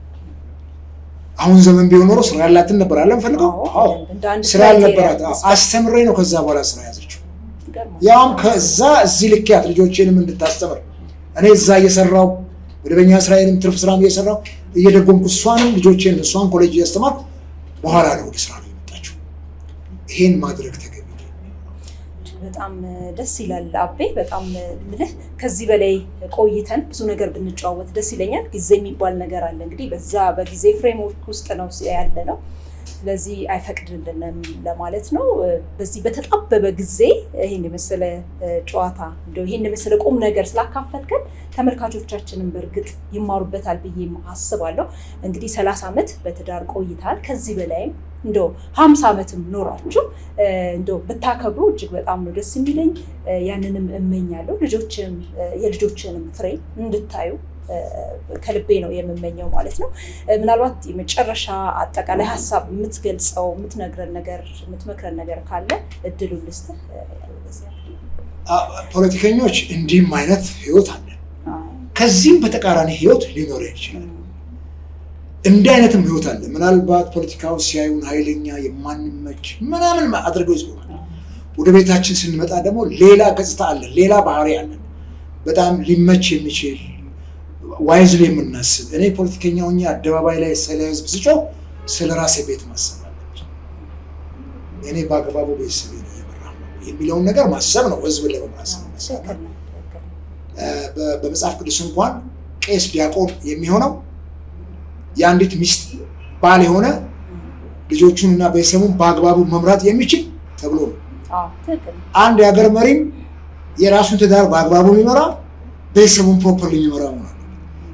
አሁን ዘመን ቢሆን ኖሮ ስራ ያላትን ነበር አለም ፈልገው። አዎ ስራ ያልነበራት አስተምሬ ነው ከዛ በኋላ ስራ ያዘችው። ያውም ከዛ እዚህ ልክያት ልጆቼንም እንድታስተምር እኔ እዛ እየሰራው መደበኛ ስራዬንም ትርፍ ስራም እየሰራው እየደጎምኩ እሷንም ልጆቼንም እሷን ኮሌጅ እያስተማርኩ በኋላ ነው ወደ ስራ ነው የመጣችው። ይሄን ማድረግ ተገቢ ነው። በጣም ደስ ይላል አቤ። በጣም ምልህ ከዚህ በላይ ቆይተን ብዙ ነገር ብንጨዋወት ደስ ይለኛል። ጊዜ የሚባል ነገር አለ እንግዲህ በዛ በጊዜ ፍሬምወርክ ውስጥ ነው ያለ ነው። ስለዚህ አይፈቅድልንም ለማለት ነው። በዚህ በተጣበበ ጊዜ ይሄን የመሰለ ጨዋታ እንደው ይሄን የመሰለ ቁም ነገር ስላካፈልከን ተመልካቾቻችንን በእርግጥ ይማሩበታል ብዬ አስባለሁ። እንግዲህ 30 ዓመት በትዳር ቆይታል። ከዚህ በላይም እንደው 50 ዓመትም ኖራችሁ እንደው ብታከብሩ እጅግ በጣም ነው ደስ የሚለኝ። ያንንም እመኛለሁ። የልጆችንም ፍሬ እንድታዩ ከልቤ ነው የምመኘው ማለት ነው። ምናልባት የመጨረሻ አጠቃላይ ሀሳብ የምትገልጸው የምትመክረን ነገር ካለ እድሉን ልስጥህ። ፖለቲከኞች እንዲህም አይነት ህይወት አለ፣ ከዚህም በተቃራኒ ህይወት ሊኖር ይችላል። እንዲህ አይነትም ህይወት አለ። ምናልባት ፖለቲካው ሲያዩን ኃይለኛ የማንመች ምናምን አድርገው ይዝጉናል። ወደ ቤታችን ስንመጣ ደግሞ ሌላ ገጽታ አለን፣ ሌላ ባህሪ አለን። በጣም ሊመች የሚችል ዋይዝሊ የምናስብ እኔ ፖለቲከኛ ሆኜ አደባባይ ላይ ስለ ህዝብ ስጮህ ስለ ራሴ ቤት ማሰብ አለብኝ። እኔ በአግባቡ ቤተሰቤን እየመራሁ ነው የሚለውን ነገር ማሰብ ነው ህዝብን ለመምራት። በመጽሐፍ ቅዱስ እንኳን ቄስ ዲያቆን የሚሆነው የአንዲት ሚስት ባል የሆነ ልጆቹንና ቤተሰቡን በአግባቡ መምራት የሚችል ተብሎ ነው። አንድ የሀገር መሪም የራሱን ትዳር በአግባቡ የሚመራ ቤተሰቡን ፕሮፐርሊ የሚመራ ሆናል።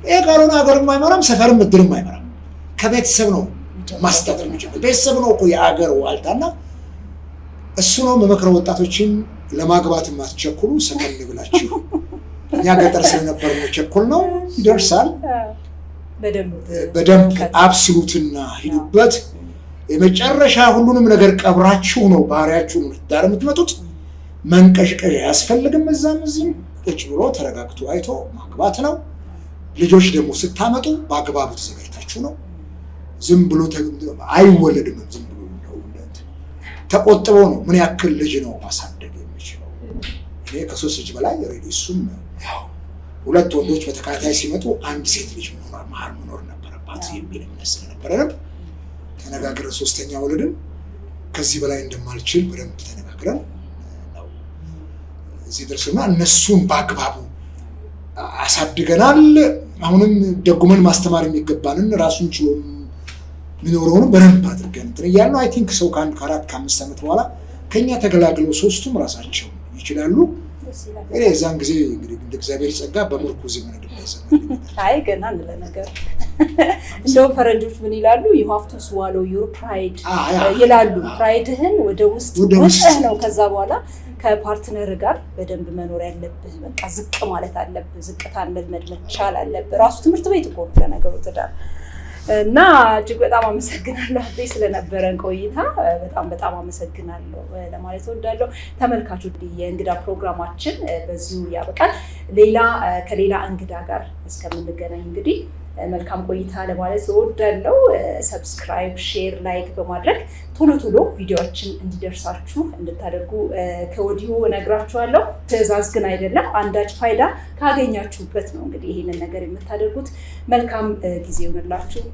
ይሄ ካልሆነ ሀገርም አይመራም፣ ሰፈርም ምድርም አይመራም። ከቤተሰብ ነው ማስጠጥ የሚችለው። ቤተሰብ ነው እኮ የሀገር ዋልታና እሱ ነው መመክረው። ወጣቶችን ለማግባት የማትቸኩሉ ሰከን ብላችሁ፣ እኛ ገጠር ስለነበር ቸኩል ነው ይደርሳል። በደንብ አብስሉትና ሂዱበት። የመጨረሻ ሁሉንም ነገር ቀብራችሁ ነው ባህሪያችሁን ዳር የምትመጡት። መንቀሽቀሽ አያስፈልግም። እዛም እዚህም ቁጭ ብሎ ተረጋግቶ አይቶ ማግባት ነው። ልጆች ደግሞ ስታመጡ በአግባቡ ተዘጋጅታችሁ ነው። ዝም ብሎ አይወለድም። ዝም ብሎ ተቆጥቦ ነው። ምን ያክል ልጅ ነው ማሳደግ የሚችለው? እኔ ከ3 ልጅ በላይ ሬዲ። እሱም 2 ወንዶች በተከታታይ ሲመጡ 1 ሴት ልጅ መሀል መኖር ነበረባት የሚል እምነት ስለነበረንም ተነጋግረን 3ኛ ወለድን። ከዚህ በላይ እንደማልችል በደንብ ተነጋግረን ነው እዚህ ደርሰና እነሱን በአግባቡ አሳድገናል። አሁንም ደጉመን ማስተማር የሚገባንን ራሱን ችሎ የሚኖረውን በደንብ አድርገን እንትን እያልነው አይ ቲንክ ሰው ከ1 ከ4 ከ5 ዓመት በኋላ ከኛ ተገላግለው 3ቱም ራሳቸው ይችላሉ። እኔ እዛን ጊዜ እንግዲህ እንደ እግዚአብሔር ጸጋ በምርኩዝ ምን እንደሚያዘመን አይ ገና ለነገር እንደው ፈረንጆች ምን ይላሉ? you have to swallow your pride ይላሉ። ፕራይድህን ወደ ውስጥ ወጥተህ ነው ከዛ በኋላ ከፓርትነር ጋር በደንብ መኖር ያለብህ። በቃ ዝቅ ማለት አለብህ። ዝቅታን መልመድ መቻል አለብህ። ራሱ ትምህርት ቤት እኮ ነው ለነገሩ ትዳር። እና እጅግ በጣም አመሰግናለሁ አቤ ስለነበረን ቆይታ። በጣም አመሰግናለሁ ለማለት እወዳለሁ። ተመልካቾች የእንግዳ ፕሮግራማችን በዚሁ ያበቃል። ከሌላ እንግዳ ጋር እስከምንገናኝ እንግዲህ መልካም ቆይታ ለማለት እወዳለሁ። ሰብስክራይብ፣ ሼር፣ ላይክ በማድረግ ቶሎ ቪዲዮዎችን እንዲደርሳችሁ እንድታደርጉ ከወዲሁ እነግራችኋለሁ። ትዕዛዝ ግን አይደለም፣ አንዳች ፋይዳ ካገኛችሁበት ነው እንግዲህ ይሄንን ነገር የምታደርጉት። መልካም ጊዜ ይሁንላችሁ።